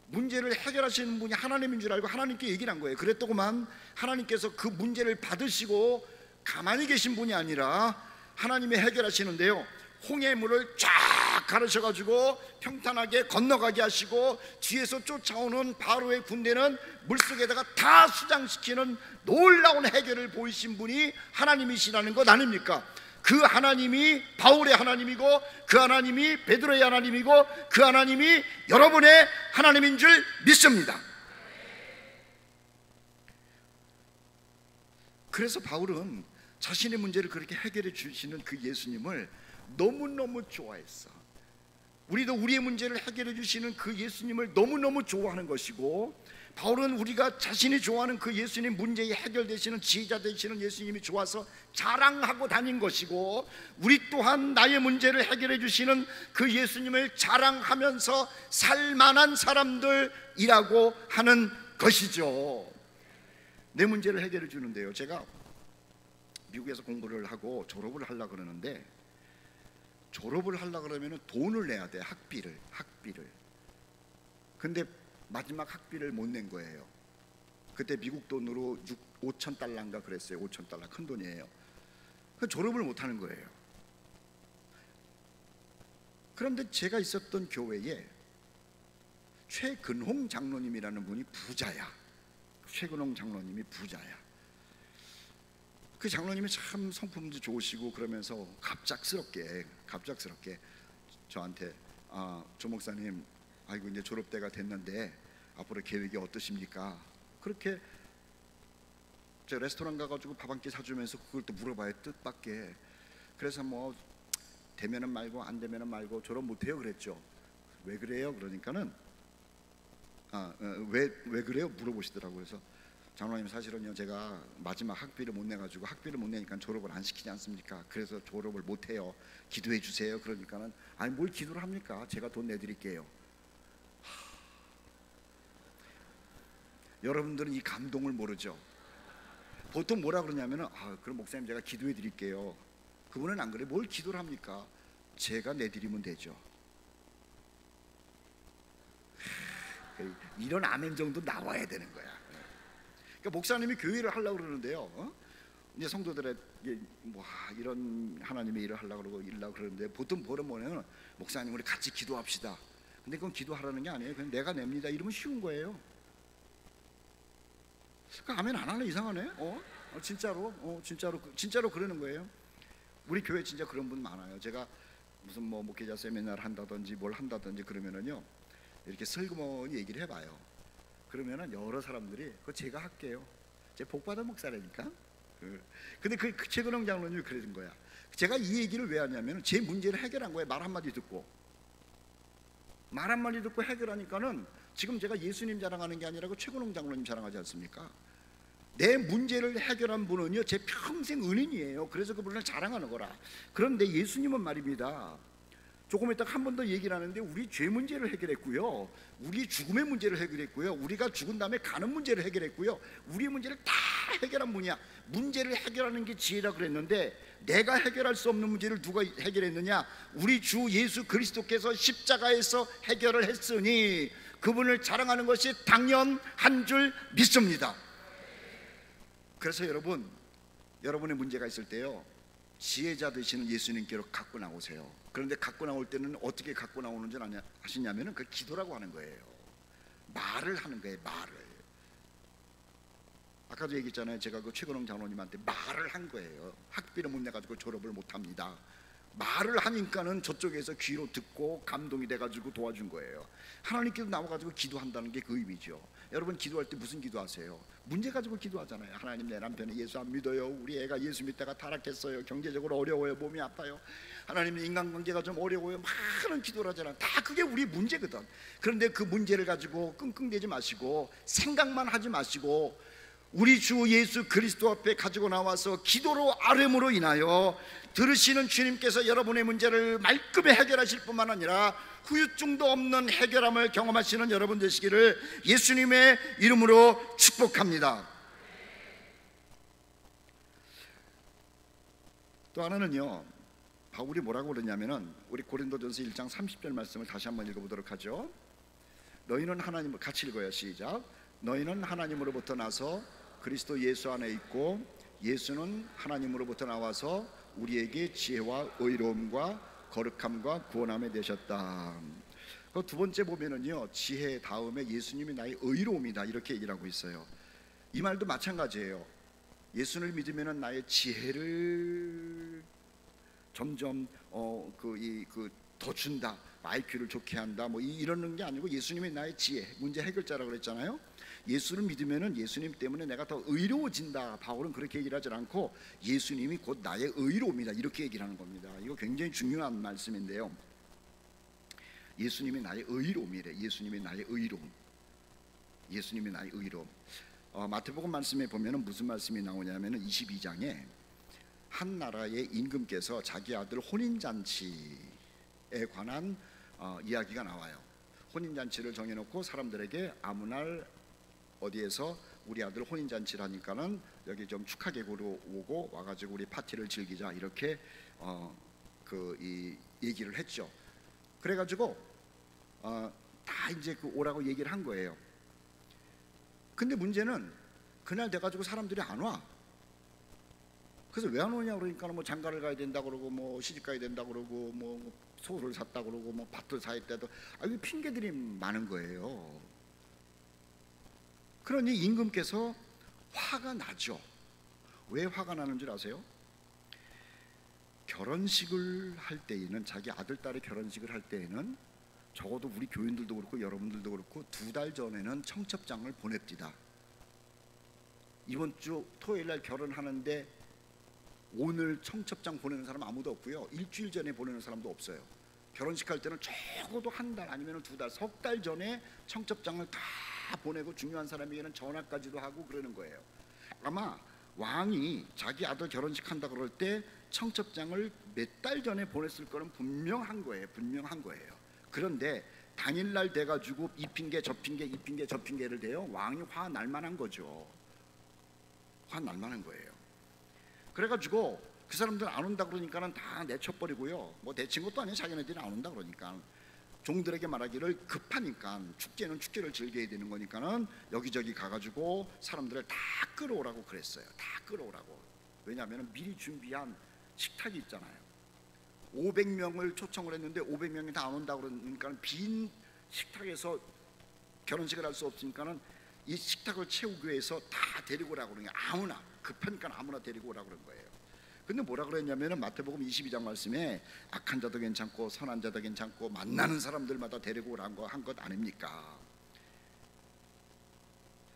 Speaker 1: 문제를 해결하시는 분이 하나님인 줄 알고 하나님께 얘기를 한 거예요. 그랬더구만 하나님께서 그 문제를 받으시고 가만히 계신 분이 아니라 하나님이 해결하시는데요, 홍해의 물을 쫙 가르셔가지고 평탄하게 건너가게 하시고, 뒤에서 쫓아오는 바로의 군대는 물속에다가 다 수장시키는 놀라운 해결을 보이신 분이 하나님이시라는 것 아닙니까? 그 하나님이 바울의 하나님이고, 그 하나님이 베드로의 하나님이고, 그 하나님이 여러분의 하나님인 줄 믿습니다. 그래서 바울은 자신의 문제를 그렇게 해결해 주시는 그 예수님을 너무너무 좋아했어. 우리도 우리의 문제를 해결해 주시는 그 예수님을 너무너무 좋아하는 것이고, 바울은 우리가 자신이 좋아하는 그 예수님, 문제의 해결되시는 지혜자 되시는 예수님이 좋아서 자랑하고 다닌 것이고, 우리 또한 나의 문제를 해결해 주시는 그 예수님을 자랑하면서 살만한 사람들이라고 하는 것이죠. 내 문제를 해결해 주는데요, 제가 미국에서 공부를 하고 졸업을 하려고 그러는데, 졸업을 하려고 그러면 돈을 내야 돼. 학비를. 근데 마지막 학비를 못 낸 거예요. 그때 미국 돈으로 5,000달러인가 그랬어요. 5,000달러 큰 돈이에요. 졸업을 못 하는 거예요. 그런데 제가 있었던 교회에 최근홍 장로님이라는 분이 부자야. 최근홍 장로님이 부자야. 그 장로님이 참 성품도 좋으시고 그러면서 갑작스럽게 저한테 조 목사님, 아이고 이제 졸업 때가 됐는데 앞으로 계획이 어떠십니까? 그렇게 저 레스토랑 가가지고 밥 한 끼 사주면서 그걸 또 물어봐요. 뜻밖의. 그래서 뭐 되면은 말고 안 되면은 말고 졸업 못해요 그랬죠. 왜 그래요? 그러니까는 왜 그래요? 물어보시더라고요. 그래서 장로님, 사실은요 제가 마지막 학비를 못 내가지고 학비를 못 내니까 졸업을 안 시키지 않습니까? 그래서 졸업을 못해요. 기도해 주세요. 그러니까는 아니 뭘 기도를 합니까? 제가 돈 내드릴게요. 여러분들은 이 감동을 모르죠. 보통 뭐라 그러냐면은 그럼 목사님 제가 기도해 드릴게요. 그분은 안 그래. 뭘 기도를 합니까? 제가 내드리면 되죠. 이런 아멘 정도 나와야 되는 거야. 그러니까 목사님이 교회를 하려고 그러는데요. 이제 성도들에게 뭐 이런 하나님의 일을 하려고 그러고 일하려고 그러는데 보통 뭐냐면 목사님 우리 같이 기도합시다. 근데 그건 기도하라는 게 아니에요. 그냥 내가 냅니다. 이러면 쉬운 거예요. 그 아멘 안 하네. 이상하네. 진짜로 그러는 거예요. 우리 교회 진짜 그런 분 많아요. 제가 무슨 뭐 목회자 세미나를 한다든지 뭘 한다든지 그러면은요 이렇게 슬그머니 얘기를 해봐요. 그러면은 여러 사람들이 그거 제가 할게요. 제 복받은 목사라니까. 근데 그 최근홍 장로님이 그러는 거야. 제가 이 얘기를 왜 하냐면 제 문제를 해결한 거예요. 말 한마디 듣고 해결하니까는 지금 제가 예수님 자랑하는 게 아니라 최근홍 장로님 자랑하지 않습니까? 내 문제를 해결한 분은요 제 평생 은인이에요. 그래서 그분을 자랑하는 거라. 그런데 예수님은 말입니다, 조금 이따 한 번 더 얘기를 하는데 우리 죄 문제를 해결했고요, 우리 죽음의 문제를 해결했고요, 우리가 죽은 다음에 가는 문제를 해결했고요, 우리의 문제를 다 해결한 분이야. 문제를 해결하는 게 지혜라 그랬는데 내가 해결할 수 없는 문제를 누가 해결했느냐? 우리 주 예수 그리스도께서 십자가에서 해결을 했으니 그분을 자랑하는 것이 당연한 줄 믿습니다. 그래서 여러분의 문제가 있을 때요 지혜자 되시는 예수님께로 갖고 나오세요. 그런데 갖고 나올 때는 어떻게 갖고 나오는 줄 아시냐면은 그 기도라고 하는 거예요. 말을 하는 거예요. 말을. 아까도 얘기했잖아요. 제가 그 최근홍 장로님한테 말을 한 거예요. 학비를 못 내가지고 졸업을 못 합니다. 말을 하니까는 저쪽에서 귀로 듣고 감동이 돼가지고 도와준 거예요. 하나님께서 나와가지고 기도한다는 게 그 의미죠. 여러분 기도할 때 무슨 기도하세요? 문제 가지고 기도하잖아요. 하나님, 내 남편이 예수 안 믿어요. 우리 애가 예수 믿다가 타락했어요. 경제적으로 어려워요. 몸이 아파요. 하나님, 인간관계가 좀 어려워요. 많은 기도를 하잖아요. 다 그게 우리 문제거든. 그런데 그 문제를 가지고 끙끙대지 마시고 생각만 하지 마시고 우리 주 예수 그리스도 앞에 가지고 나와서 기도로 아뢰므로 인하여 들으시는 주님께서 여러분의 문제를 말끔히 해결하실 뿐만 아니라 후유증도 없는 해결함을 경험하시는 여러분 되시기를 예수님의 이름으로 축복합니다. 또 하나는요, 바울이 뭐라고 그러냐면은 우리 고린도전서 1장 30절 말씀을 다시 한번 읽어보도록 하죠. 너희는 하나님, 같이 읽어요. 시작. 너희는 하나님으로부터 나서 그리스도 예수 안에 있고 예수는 하나님으로부터 나와서 우리에게 지혜와 의로움과 거룩함과 구원함이 되셨다. 그 두 번째 보면은요 지혜 다음에 예수님이 나의 의로움이다 이렇게 얘기를 하고 있어요. 이 말도 마찬가지예요. 예수를 믿으면은 나의 지혜를 점점 더 준다, IQ를 좋게 한다, 뭐 이러는 게 아니고 예수님이 나의 지혜, 문제 해결자라고 그랬잖아요. 예수를 믿으면은 예수님 때문에 내가 더 의로워진다. 바울은 그렇게 얘기를 하지 않고 예수님이 곧 나의 의로움이다 이렇게 얘기를 하는 겁니다. 이거 굉장히 중요한 말씀인데요. 예수님이 나의 의로움이래. 예수님이 나의 의로움. 예수님이 나의 의로움. 마태복음 말씀에 보면은 무슨 말씀이 나오냐면은 22장에 한 나라의 임금께서 자기 아들 혼인잔치에 관한 이야기가 나와요. 혼인잔치를 정해놓고 사람들에게 아무 날 어디에서 우리 아들 혼인잔치를 하니까는 여기 좀 축하객으로 오고 와가지고 우리 파티를 즐기자 이렇게 이 얘기를 했죠. 그래가지고 다 이제 오라고 얘기를 한 거예요. 근데 문제는 그날 돼가지고 사람들이 안 와. 그래서 왜 안 오냐 그러니까 뭐 장가를 가야 된다 그러고 뭐 시집 가야 된다 그러고 뭐 소를 샀다 그러고 뭐 밭을 사야 돼도 이 핑계들이 많은 거예요. 그러니 임금께서 화가 나죠. 왜 화가 나는 줄 아세요? 결혼식을 할 때에는, 자기 아들 딸의 결혼식을 할 때에는 적어도 우리 교인들도 그렇고 여러분들도 그렇고 2달 전에는 청첩장을 보냅디다. 이번 주 토요일 날 결혼하는데 오늘 청첩장 보내는 사람 아무도 없고요, 일주일 전에 보내는 사람도 없어요. 결혼식 할 때는 적어도 한 달 아니면 2달, 석 달 전에 청첩장을 다 보내고 중요한 사람에게는 전화까지도 하고 그러는 거예요. 아마 왕이 자기 아들 결혼식 한다 그럴 때 청첩장을 몇 달 전에 보냈을 거는 분명한 거예요. 분명한 거예요. 그런데 당일날 돼가지고 이 핑계 저 핑계 이 핑계 저 핑계를 대요. 왕이 화 날 만한 거죠. 화 날 만한 거예요. 그래가지고 그 사람들 안 온다 그러니까는 다 내쳐버리고요. 뭐 내친 것도 아니에요. 자기네들이 안 온다 그러니까 종들에게 말하기를 급하니까 축제는 축제를 즐겨야 되는 거니까는 여기저기 가가지고 사람들을 다 끌어오라고 그랬어요. 다 끌어오라고. 왜냐하면 미리 준비한 식탁이 있잖아요. 500명을 초청을 했는데 500명이 다 안 온다 그러니까 빈 식탁에서 결혼식을 할 수 없으니까는 이 식탁을 채우기 위해서 다 데리고 오라고 그러는 거예요. 아무나, 급하니까 아무나 데리고 오라고 그런 거예요. 근데 뭐라 그랬냐면은 마태복음 22장 말씀에 악한 자도 괜찮고 선한 자도 괜찮고 만나는 사람들마다 데리고 오라고 한 것 아닙니까?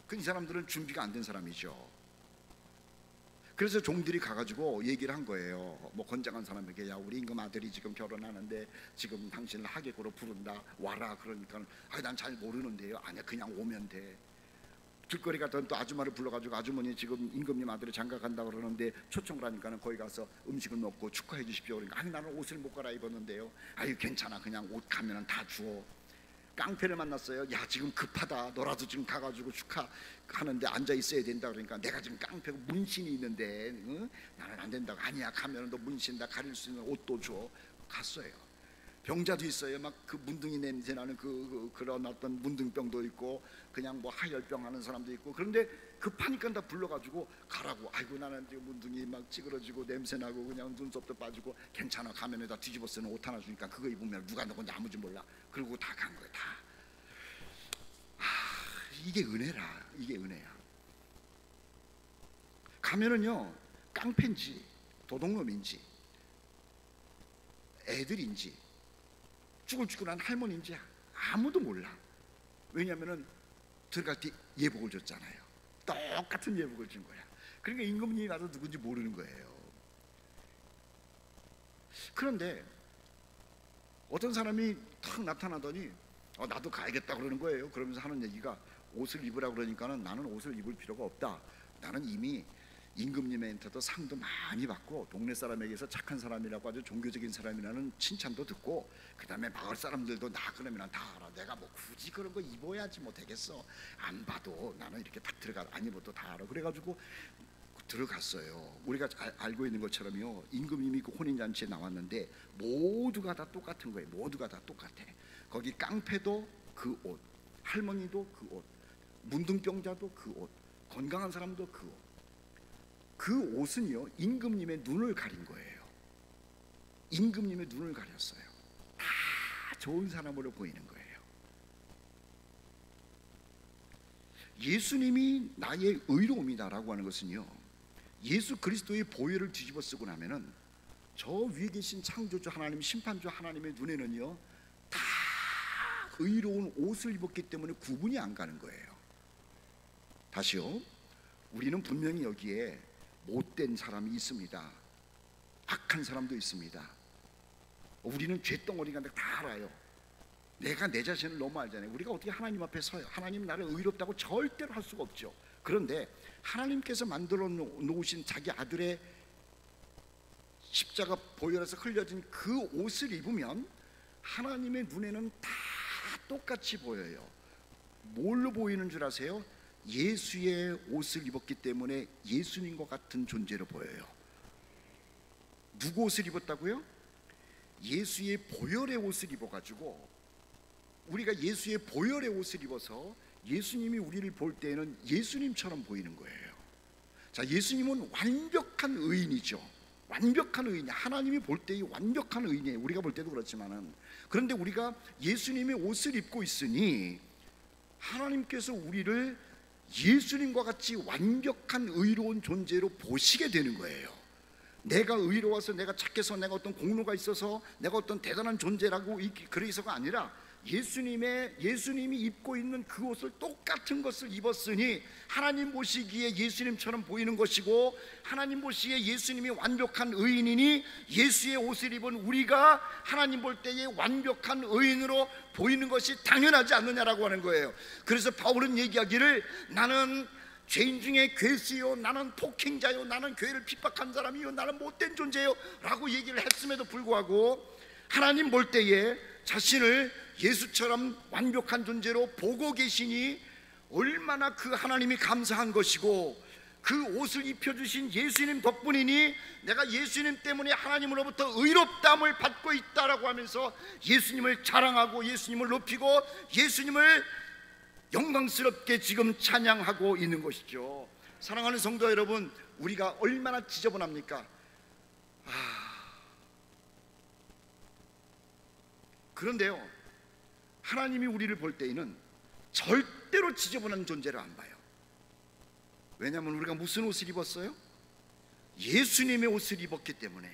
Speaker 1: 그 이 사람들은 준비가 안 된 사람이죠. 그래서 종들이 가가지고 얘기를 한 거예요. 뭐 건장한 사람에게, 야 우리 임금 아들이 지금 결혼하는데 지금 당신을 하객으로 부른다, 와라. 그러니까 난 잘 모르는데요. 아니야, 그냥 오면 돼. 길거리 갔더니 또 아줌마를 불러가지고, 아주머니 지금 임금님 아들이 장가 간다 그러는데 초청을 하니까는 거기 가서 음식을 먹고 축하해 주십시오. 그러니까 나는 옷을 못 갈아입었는데요. 괜찮아, 그냥 옷 가면은 다 주어. 깡패를 만났어요. 야 지금 급하다, 너라도 지금 가가지고 축하하는데 앉아 있어야 된다. 그러니까 내가 지금 깡패고 문신이 있는데 나는 안 된다고. 아니야, 가면은 너 문신 다 가릴 수 있는 옷도 줘. 갔어요. 병자도 있어요. 막 그 문둥이 냄새 나는 그런 어떤 문둥병도 있고 그냥 뭐 하열병 하는 사람도 있고. 그런데 급하니까 다 불러가지고 가라고. 아이고 나는 지금 문둥이 막 찌그러지고 냄새 나고 그냥 눈썹도 빠지고. 괜찮아, 가면에다 뒤집어 쓰는 옷 하나 주니까 그거 입으면 누가 누군지 아무지 몰라. 그러고 다 간 거야. 다. 이게 은혜라. 이게 은혜야. 가면은요, 깡패인지 도둑놈인지 애들인지 쭈글쭈글한 할머니인지 아무도 몰라. 왜냐하면 들어갈 때 예복을 줬잖아요. 똑같은 예복을 준 거야. 그러니까 임금님이 나도 누군지 모르는 거예요. 그런데 어떤 사람이 탁 나타나더니 나도 가야겠다 그러는 거예요. 그러면서 하는 얘기가, 옷을 입으라 그러니까는 나는 옷을 입을 필요가 없다. 나는 이미 임금님한테도 상도 많이 받고 동네 사람에게서 착한 사람이라고 아주 종교적인 사람이라는 칭찬도 듣고, 그 다음에 마을 사람들도 나 그러면 다 알아. 내가 뭐 굳이 그런 거 입어야지 뭐 되겠어. 안 봐도 나는 이렇게 딱 들어가, 안 입어도 다 알아. 그래가지고 들어갔어요. 우리가 알고 있는 것처럼요, 임금님이 그 혼인잔치에 나왔는데 모두가 다 똑같은 거예요. 모두가 다 똑같아. 거기 깡패도 그 옷, 할머니도 그 옷, 문둥병자도 그 옷, 건강한 사람도 그 옷. 그 옷은요, 임금님의 눈을 가린 거예요. 임금님의 눈을 가렸어요. 다 좋은 사람으로 보이는 거예요. 예수님이 나의 의로움이다라고 하는 것은요, 예수 그리스도의 보혈을 뒤집어 쓰고 나면은 저 위에 계신 창조주 하나님, 심판주 하나님의 눈에는요 다 의로운 옷을 입었기 때문에 구분이 안 가는 거예요. 다시요, 우리는 분명히 여기에 못된 사람이 있습니다. 악한 사람도 있습니다. 우리는 쇳덩어리가 다 알아요. 내가 내 자신을 너무 알잖아요. 우리가 어떻게 하나님 앞에 서요? 하나님 나를 의롭다고 절대로 할 수가 없죠. 그런데 하나님께서 만들어 놓으신 자기 아들의 십자가 보혈에서 흘려진 그 옷을 입으면 하나님의 눈에는 다 똑같이 보여요. 뭘로 보이는 줄 아세요? 예수의 옷을 입었기 때문에 예수님과 같은 존재로 보여요. 누구 옷을 입었다고요? 예수의 보혈의 옷을 입어가지고, 우리가 예수의 보혈의 옷을 입어서 예수님이 우리를 볼 때에는 예수님처럼 보이는 거예요. 자, 예수님은 완벽한 의인이죠. 완벽한 의인, 하나님이 볼 때의 완벽한 의인이에요. 우리가 볼 때도 그렇지만은. 그런데 우리가 예수님의 옷을 입고 있으니 하나님께서 우리를 예수님과 같이 완벽한 의로운 존재로 보시게 되는 거예요. 내가 의로워서, 내가 착해서, 내가 어떤 공로가 있어서, 내가 어떤 대단한 존재라고 그래서가 아니라 예수님이 입고 있는 그 옷을, 똑같은 것을 입었으니 하나님 보시기에 예수님처럼 보이는 것이고, 하나님 보시기에 예수님이 완벽한 의인이니 예수의 옷을 입은 우리가 하나님 볼 때에 완벽한 의인으로 보이는 것이 당연하지 않느냐라고 하는 거예요. 그래서 바울은 얘기하기를 나는 죄인 중에 괴수요, 나는 폭행자요, 나는 교회를 핍박한 사람이요, 나는 못된 존재요 라고 얘기를 했음에도 불구하고 하나님 볼 때에 자신을 예수처럼 완벽한 존재로 보고 계시니 얼마나 그 하나님이 감사한 것이고, 그 옷을 입혀주신 예수님 덕분이니 내가 예수님 때문에 하나님으로부터 의롭다함을 받고 있다라고 하면서 예수님을 자랑하고 예수님을 높이고 예수님을 영광스럽게 지금 찬양하고 있는 것이죠. 사랑하는 성도 여러분, 우리가 얼마나 지저분합니까? 그런데요, 하나님이 우리를 볼 때에는 절대로 지저분한 존재를 안 봐요. 왜냐하면 우리가 무슨 옷을 입었어요? 예수님의 옷을 입었기 때문에.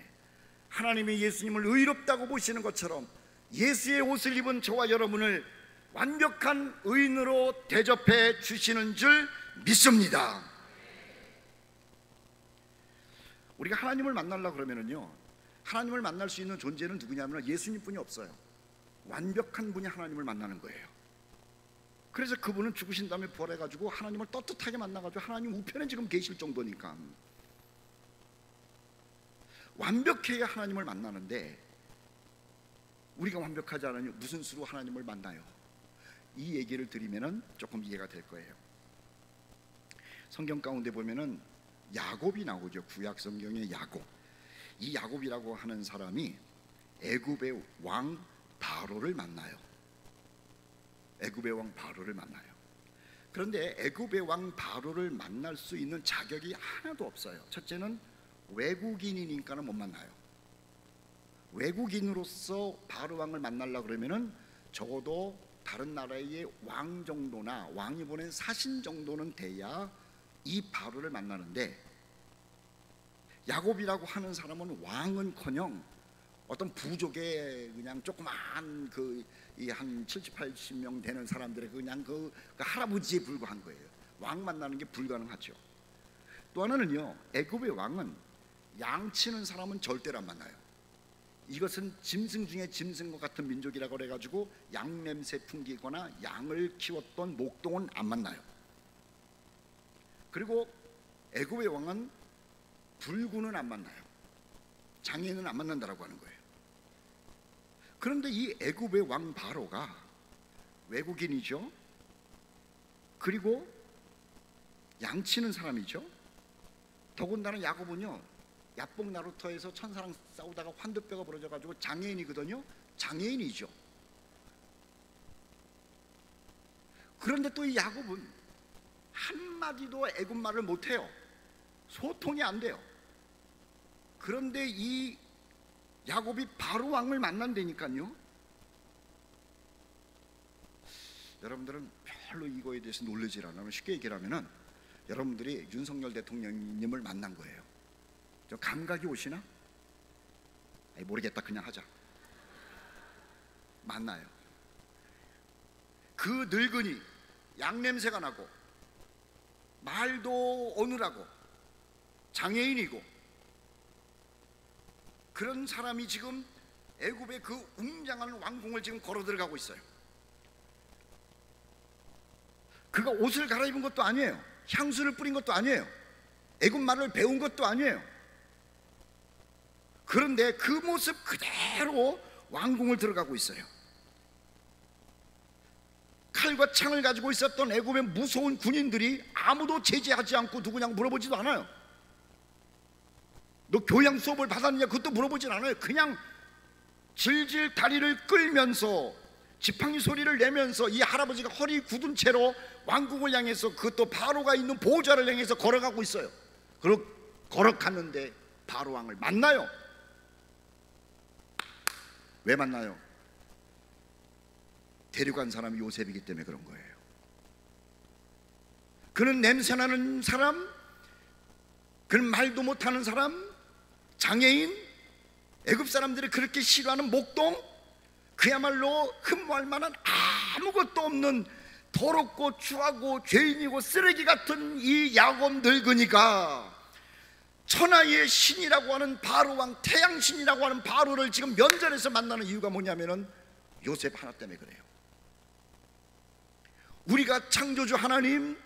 Speaker 1: 하나님이 예수님을 의롭다고 보시는 것처럼 예수의 옷을 입은 저와 여러분을 완벽한 의인으로 대접해 주시는 줄 믿습니다. 우리가 하나님을 만나려고 그러면은요, 하나님을 만날 수 있는 존재는 누구냐면 예수님뿐이 없어요. 완벽한 분이 하나님을 만나는 거예요. 그래서 그분은 죽으신 다음에 부활해가지고 하나님을 떳떳하게 만나가지고 하나님 우편에 지금 계실 정도니까 완벽해야 하나님을 만나는데, 우리가 완벽하지 않으니 무슨 수로 하나님을 만나요? 이 얘기를 드리면은 조금 이해가 될 거예요. 성경 가운데 보면은 야곱이 나오죠. 구약 성경의 야곱. 이 야곱이라고 하는 사람이 애굽의 왕 바로를 만나요. 애굽의 왕 바로를 만나요. 그런데 애굽의 왕 바로를 만날 수 있는 자격이 하나도 없어요. 첫째는 외국인이니까는 못 만나요. 외국인으로서 바로 왕을 만나려고 그러면은 적어도 다른 나라의 왕 정도나 왕이 보낸 사신 정도는 돼야 이 바로를 만나는데, 야곱이라고 하는 사람은 왕은커녕 어떤 부족의 그냥 조그만 한 70, 80명 되는 사람들의 그냥 그 할아버지에 불과한 거예요. 왕 만나는 게 불가능하죠. 또 하나는요, 애굽의 왕은 양치는 사람은 절대로 안 만나요. 이것은 짐승 중에 짐승과 같은 민족이라고 그래가지고 양 냄새 풍기거나 양을 키웠던 목동은 안 만나요. 그리고 애굽의 왕은 불구는 안 만나요. 장애인은 안 만난다라고 하는 거예요. 그런데 이 애굽의 왕 바로가 외국인이죠. 그리고 양치는 사람이죠. 더군다나 야곱은요, 야복 나루터에서 천사랑 싸우다가 환두뼈가 부러져가지고 장애인이거든요. 장애인이죠. 그런데 또 이 야곱은 한마디도 애굽 말을 못해요. 소통이 안 돼요. 그런데 이 야곱이 바로 왕을 만난다니까요. 여러분들은 별로 이거에 대해서 놀라질 않아요. 쉽게 얘기하면은 여러분들이 윤석열 대통령님을 만난 거예요. 저 감각이 오시나? 모르겠다, 그냥 하자. 만나요. 그 늙은이 양냄새가 나고 말도 어눌하고 장애인이고 그런 사람이 지금 애굽의 그 웅장한 왕궁을 지금 걸어 들어가고 있어요. 그가 옷을 갈아입은 것도 아니에요. 향수를 뿌린 것도 아니에요. 애굽 말을 배운 것도 아니에요. 그런데 그 모습 그대로 왕궁을 들어가고 있어요. 칼과 창을 가지고 있었던 애굽의 무서운 군인들이 아무도 제지하지 않고 누구냐 물어보지도 않아요. 너 교양 수업을 받았느냐 그것도 물어보진 않아요. 그냥 질질 다리를 끌면서 지팡이 소리를 내면서 이 할아버지가 허리 굳은 채로 왕궁을 향해서, 그것도 바로가 있는 보좌를 향해서 걸어가고 있어요. 걸어갔는데 바로 왕을 만나요. 왜 만나요? 데려간 사람이 요셉이기 때문에 그런 거예요. 그는 냄새나는 사람, 그는 말도 못하는 사람, 장애인, 애굽 사람들이 그렇게 싫어하는 목동, 그야말로 흠모할 만한 아무것도 없는 더럽고 추하고 죄인이고 쓰레기 같은 이 야곱 늙은이가 천하의 신이라고 하는 바로왕, 태양신이라고 하는 바로를 지금 면전에서 만나는 이유가 뭐냐면은 요셉 하나 때문에 그래요. 우리가 창조주 하나님,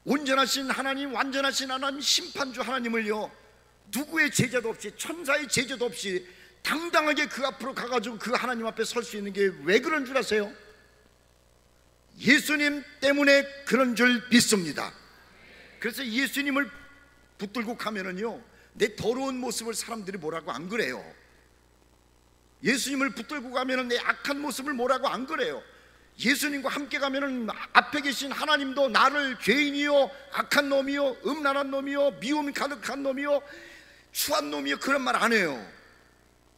Speaker 1: 온전하신 하나님, 완전하신 하나님, 심판주 하나님을요, 누구의 제재도 없이, 천사의 제재도 없이 당당하게 그 앞으로 가가지고 그 하나님 앞에 설 수 있는 게 왜 그런 줄 아세요? 예수님 때문에 그런 줄 믿습니다. 그래서 예수님을 붙들고 가면은요, 내 더러운 모습을 사람들이 뭐라고 안 그래요. 예수님을 붙들고 가면은 내 악한 모습을 뭐라고 안 그래요. 예수님과 함께 가면은 앞에 계신 하나님도 나를 죄인이요, 악한 놈이요, 음란한 놈이요, 미움이 가득한 놈이요, 추한 놈이요, 그런 말 안 해요.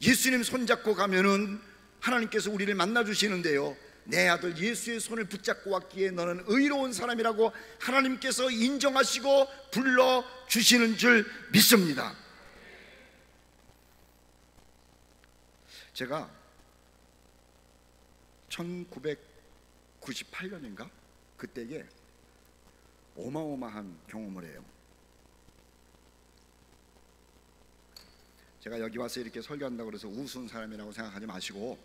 Speaker 1: 예수님 손잡고 가면은 하나님께서 우리를 만나 주시는데요, 내 아들 예수의 손을 붙잡고 왔기에 너는 의로운 사람이라고 하나님께서 인정하시고 불러주시는 줄 믿습니다. 제가 1998년인가? 그때에 어마어마한 경험을 해요. 제가 여기 와서 이렇게 설교한다고 해서 우스운 사람이라고 생각하지 마시고,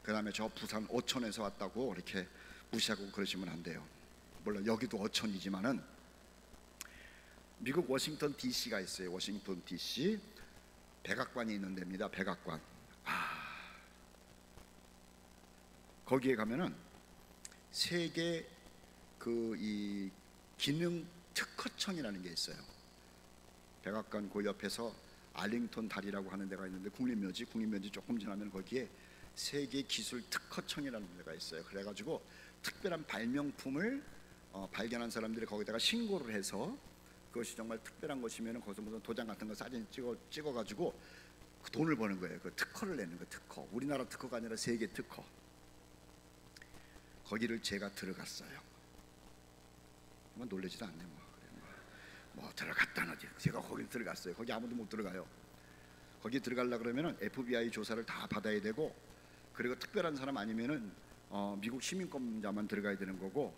Speaker 1: 그 다음에 저 부산 어촌에서 왔다고 이렇게 무시하고 그러시면 안 돼요. 물론 여기도 어촌이지만은 미국 워싱턴 DC가 있어요. 워싱턴 DC 백악관이 있는 데입니다. 백악관. 거기에 가면은 세계 이 기능 특허청이라는 게 있어요. 백악관 그 옆에서 알링턴 다리라고 하는 데가 있는데, 국립묘지 조금 지나면 거기에 세계 기술 특허청이라는 데가 있어요. 그래가지고 특별한 발명품을 발견한 사람들이 거기다가 신고를 해서 그것이 정말 특별한 것이면 거기서 무슨 도장 같은 거 사진 찍어가지고 그 돈을 버는 거예요. 그 특허를 내는 거. 특허, 우리나라 특허가 아니라 세계 특허. 거기를 제가 들어갔어요. 뭐 놀라지도 않네. 뭐 들어갔다너지. 제가 거기 들어갔어요. 거기 아무도 못 들어가요. 거기 들어가려 그러면은 FBI 조사를 다 받아야 되고, 그리고 특별한 사람 아니면은 미국 시민권자만 들어가야 되는 거고,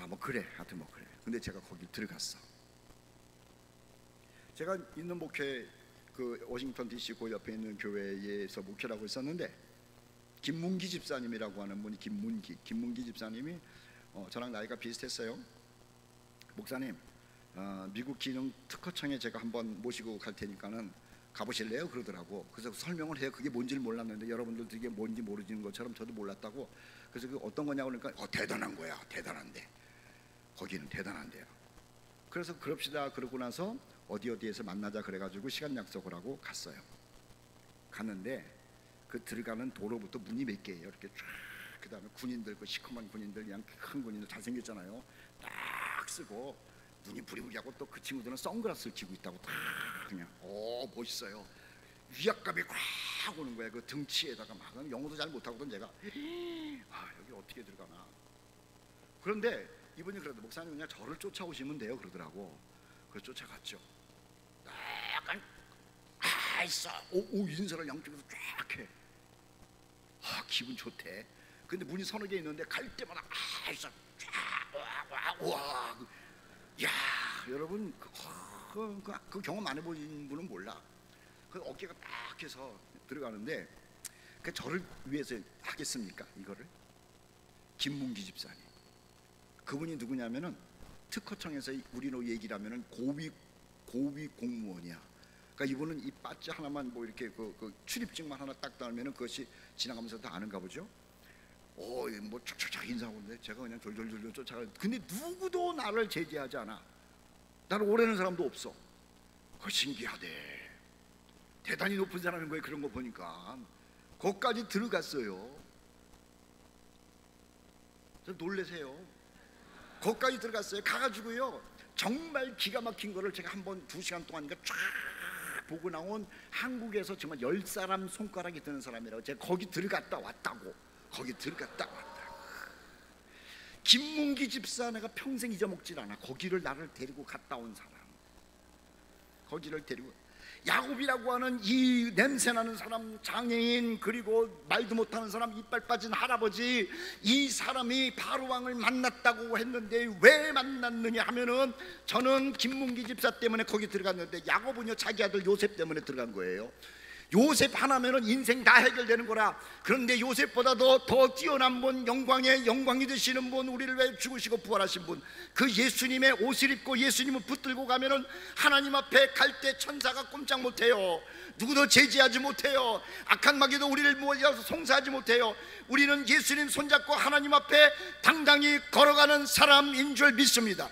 Speaker 1: 뭐 그래, 하여튼 뭐 그래. 근데 제가 거기 들어갔어. 제가 있는 목회, 그 워싱턴 DC 그 옆에 있는 교회에서 목회를 하고 있었는데, 김문기 집사님이라고 하는 분이, 김문기 집사님이 저랑 나이가 비슷했어요. 목사님, 미국 기능 특허청에 제가 한번 모시고 갈 테니까는 가보실래요? 그러더라고. 그래서 설명을 해요. 그게 뭔지를 몰랐는데, 여러분들도 이게 뭔지 모르는 것처럼 저도 몰랐다고. 그래서 그 어떤 거냐고 그러니까 대단한 거야. 대단한데. 거기는 대단한데요. 그래서 그럽시다 그러고 나서 어디에서 만나자 그래가지고 시간 약속을 하고 갔어요. 갔는데 그 들어가는 도로부터 문이 몇 개예요. 이렇게 쫙. 그 다음에 군인들, 그 시커먼 군인들, 그냥 큰 군인들 잘생겼잖아요. 딱 쓰고 눈이 부리부리하고, 또 그 친구들은 선글라스를 끼고 있다고. 딱 그냥 멋있어요. 위압감이 꽉 오는 거야. 그 등치에다가 막. 영어도 잘 못하거든 제가. 여기 어떻게 들어가나. 그런데 이분이 그래도, 목사님 그냥 저를 쫓아오시면 돼요 그러더라고. 그래서 쫓아갔죠. 약간 있어. 인사를 양쪽에서 쫙 해. 기분 좋대. 근데 문이 서너 개 있는데 갈 때마다 있어. 쫙 와. 야, 여러분 그 경험 안 해보신 분은 몰라. 그 어깨가 딱 해서 들어가는데, 그 저를 위해서 하겠습니까 이거를? 김문기 집사님. 그분이 누구냐면은 특허청에서 우리로 얘기를 하면은 고위 공무원이야. 그러니까 이분은 이 바지 하나만 뭐 이렇게 그 출입증만 하나 딱 달면은 그것이 지나가면서 다 아는가 보죠. 뭐 촥촥촥 인사하는데 제가 그냥 졸졸졸 쫓아가. 근데 누구도 나를 제지하지 않아. 나를 오래는 사람도 없어. 신기하대. 대단히 높은 사람인 거예요. 그런 거 보니까. 거기까지 들어갔어요. 놀래세요. 거기까지 들어갔어요. 가가지고요, 정말 기가 막힌 거를 제가 한번 2시간 동안 쫙 보고 나온, 한국에서 정말 10사람 손가락이 드는 사람이라고. 제가 거기 들어갔다 왔다고. 거기 들어갔다 왔다고. 김문기 집사, 내가 평생 잊어먹질 않아. 거기를 나를 데리고 갔다 온 사람. 거기를 데리고, 야곱이라고 하는 이 냄새나는 사람, 장애인, 그리고 말도 못하는 사람, 이빨 빠진 할아버지, 이 사람이 바로왕을 만났다고 했는데 왜 만났느냐 하면은, 저는 김문기 집사 때문에 거기 들어갔는데 야곱은요 자기 아들 요셉 때문에 들어간 거예요. 요셉 하나면은 인생 다 해결되는 거라. 그런데 요셉보다도 더 뛰어난 분, 영광의 영광이 되시는 분, 우리를 위해 죽으시고 부활하신 분, 그 예수님의 옷을 입고 예수님을 붙들고 가면은 하나님 앞에 갈 때 천사가 꼼짝 못해요. 누구도 제지하지 못해요. 악한 마귀도 우리를 모여서 송사하지 못해요. 우리는 예수님 손잡고 하나님 앞에 당당히 걸어가는 사람인 줄 믿습니다.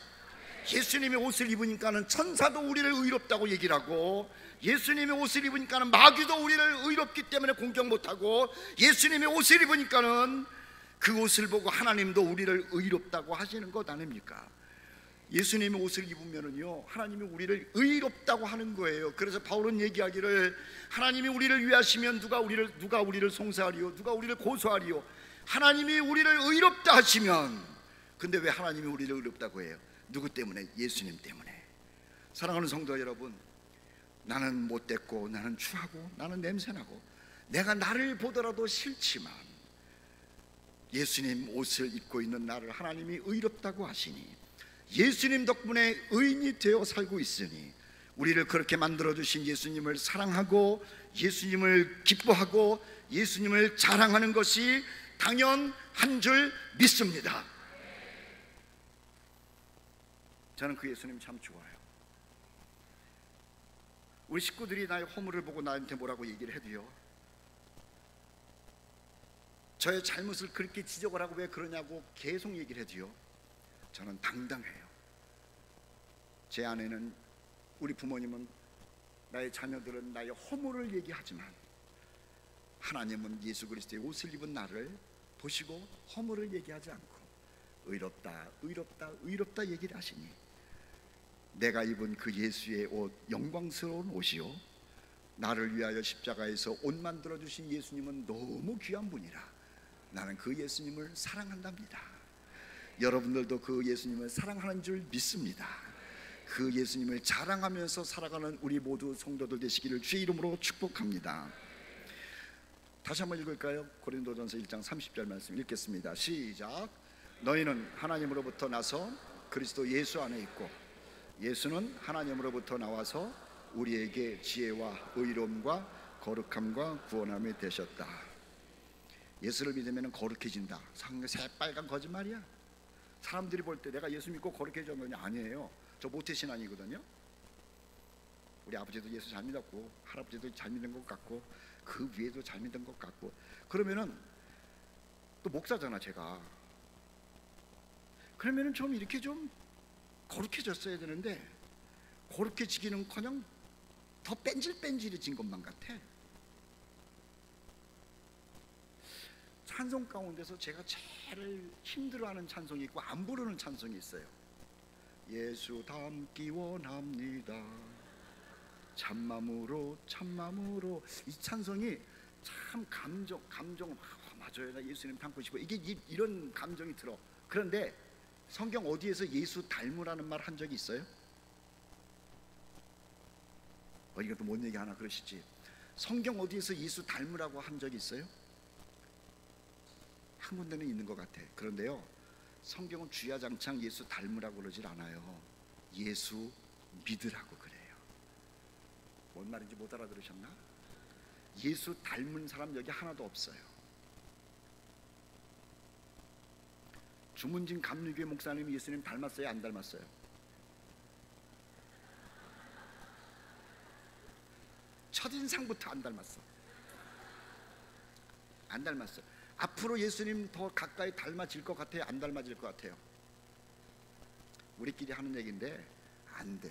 Speaker 1: 예수님의 옷을 입으니까는 천사도 우리를 의롭다고 얘기를 하고, 예수님의 옷을 입으니까는 마귀도 우리를 의롭기 때문에 공격 못하고, 예수님의 옷을 입으니까는 그 옷을 보고 하나님도 우리를 의롭다고 하시는 것 아닙니까? 예수님의 옷을 입으면은요, 하나님이 우리를 의롭다고 하는 거예요. 그래서 바울은 얘기하기를, 하나님이 우리를 위하시면 누가 우리를 송사하리요, 누가 우리를 고소하리요. 하나님이 우리를 의롭다 하시면, 근데 왜 하나님이 우리를 의롭다고 해요? 누구 때문에? 예수님 때문에. 사랑하는 성도 여러분, 나는 못됐고, 나는 추하고, 나는 냄새나고, 내가 나를 보더라도 싫지만 예수님 옷을 입고 있는 나를 하나님이 의롭다고 하시니, 예수님 덕분에 의인이 되어 살고 있으니, 우리를 그렇게 만들어주신 예수님을 사랑하고 예수님을 기뻐하고 예수님을 자랑하는 것이 당연한 줄 믿습니다. 저는 그 예수님 참 좋아요. 우리 식구들이 나의 허물을 보고 나한테 뭐라고 얘기를 해도요, 저의 잘못을 그렇게 지적을 하고 왜 그러냐고 계속 얘기를 해도요, 저는 당당해요. 제 아내는, 우리 부모님은, 나의 자녀들은 나의 허물을 얘기하지만 하나님은 예수 그리스도의 옷을 입은 나를 보시고 허물을 얘기하지 않고 의롭다, 의롭다, 의롭다 얘기를 하시니, 내가 입은 그 예수의 옷, 영광스러운 옷이요, 나를 위하여 십자가에서 옷 만들어주신 예수님은 너무 귀한 분이라 나는 그 예수님을 사랑한답니다. 여러분들도 그 예수님을 사랑하는 줄 믿습니다. 그 예수님을 자랑하면서 살아가는 우리 모두 성도들 되시기를 주의 이름으로 축복합니다. 다시 한번 읽을까요? 고린도전서 1장 30절 말씀 읽겠습니다. 시작. 너희는 하나님으로부터 나서 그리스도 예수 안에 있고, 예수는 하나님으로부터 나와서 우리에게 지혜와 의로움과 거룩함과 구원함이 되셨다. 예수를 믿으면 거룩해진다. 새빨간 거짓말이야. 사람들이 볼 때 내가 예수 믿고 거룩해졌느냐? 아니에요. 저 모태신앙이거든요. 우리 아버지도 예수 잘 믿었고, 할아버지도 잘 믿는 것 같고, 그 위에도 잘 믿는 것 같고. 그러면은 또 목사잖아 제가. 그러면은 좀 이렇게 좀 거룩해졌어야 되는데, 거룩해지기는커녕 더 뺀질뺀질해진 것만 같아. 찬송 가운데서 제가 제일 힘들어하는 찬송이 있고 안 부르는 찬송이 있어요. 예수 닮기 원합니다, 참마음으로 참마음으로. 이 찬송이 참 감정 맞아요. 나 예수님 닮고 싶어. 이게 이런 감정이 들어. 그런데 성경 어디에서 예수 닮으라는 말 한 적이 있어요? 이것도 뭔 얘기 하나 그러시지. 성경 어디에서 예수 닮으라고 한 적이 있어요? 한 군데는 있는 것 같아. 그런데요, 성경은 주야장창 예수 닮으라고 그러질 않아요. 예수 믿으라고 그래요. 뭔 말인지 못 알아들으셨나? 예수 닮은 사람 여기 하나도 없어요. 주문진 감리교회 목사님이 예수님 닮았어요, 안 닮았어요? 첫인상부터 안 닮았어. 안 닮았어. 앞으로 예수님 더 가까이 닮아질 것 같아요, 안 닮아질 것 같아요? 우리끼리 하는 얘기인데 안 돼.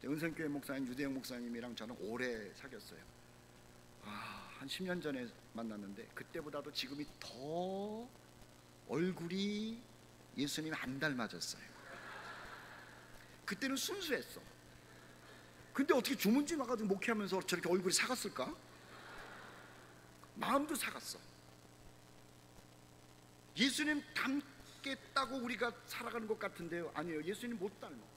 Speaker 1: 은성교회 목사님, 유대영 목사님이랑 저는 오래 사귀었어요. 한 10년 전에 만났는데 그때보다도 지금이 더 얼굴이 예수님 안 닮아졌어요. 그때는 순수했어. 근데 어떻게 주문진 와가지고 목회하면서 저렇게 얼굴이 사갔을까? 마음도 사갔어. 예수님 닮겠다고 우리가 살아가는 것 같은데요, 아니에요. 예수님 못 닮아.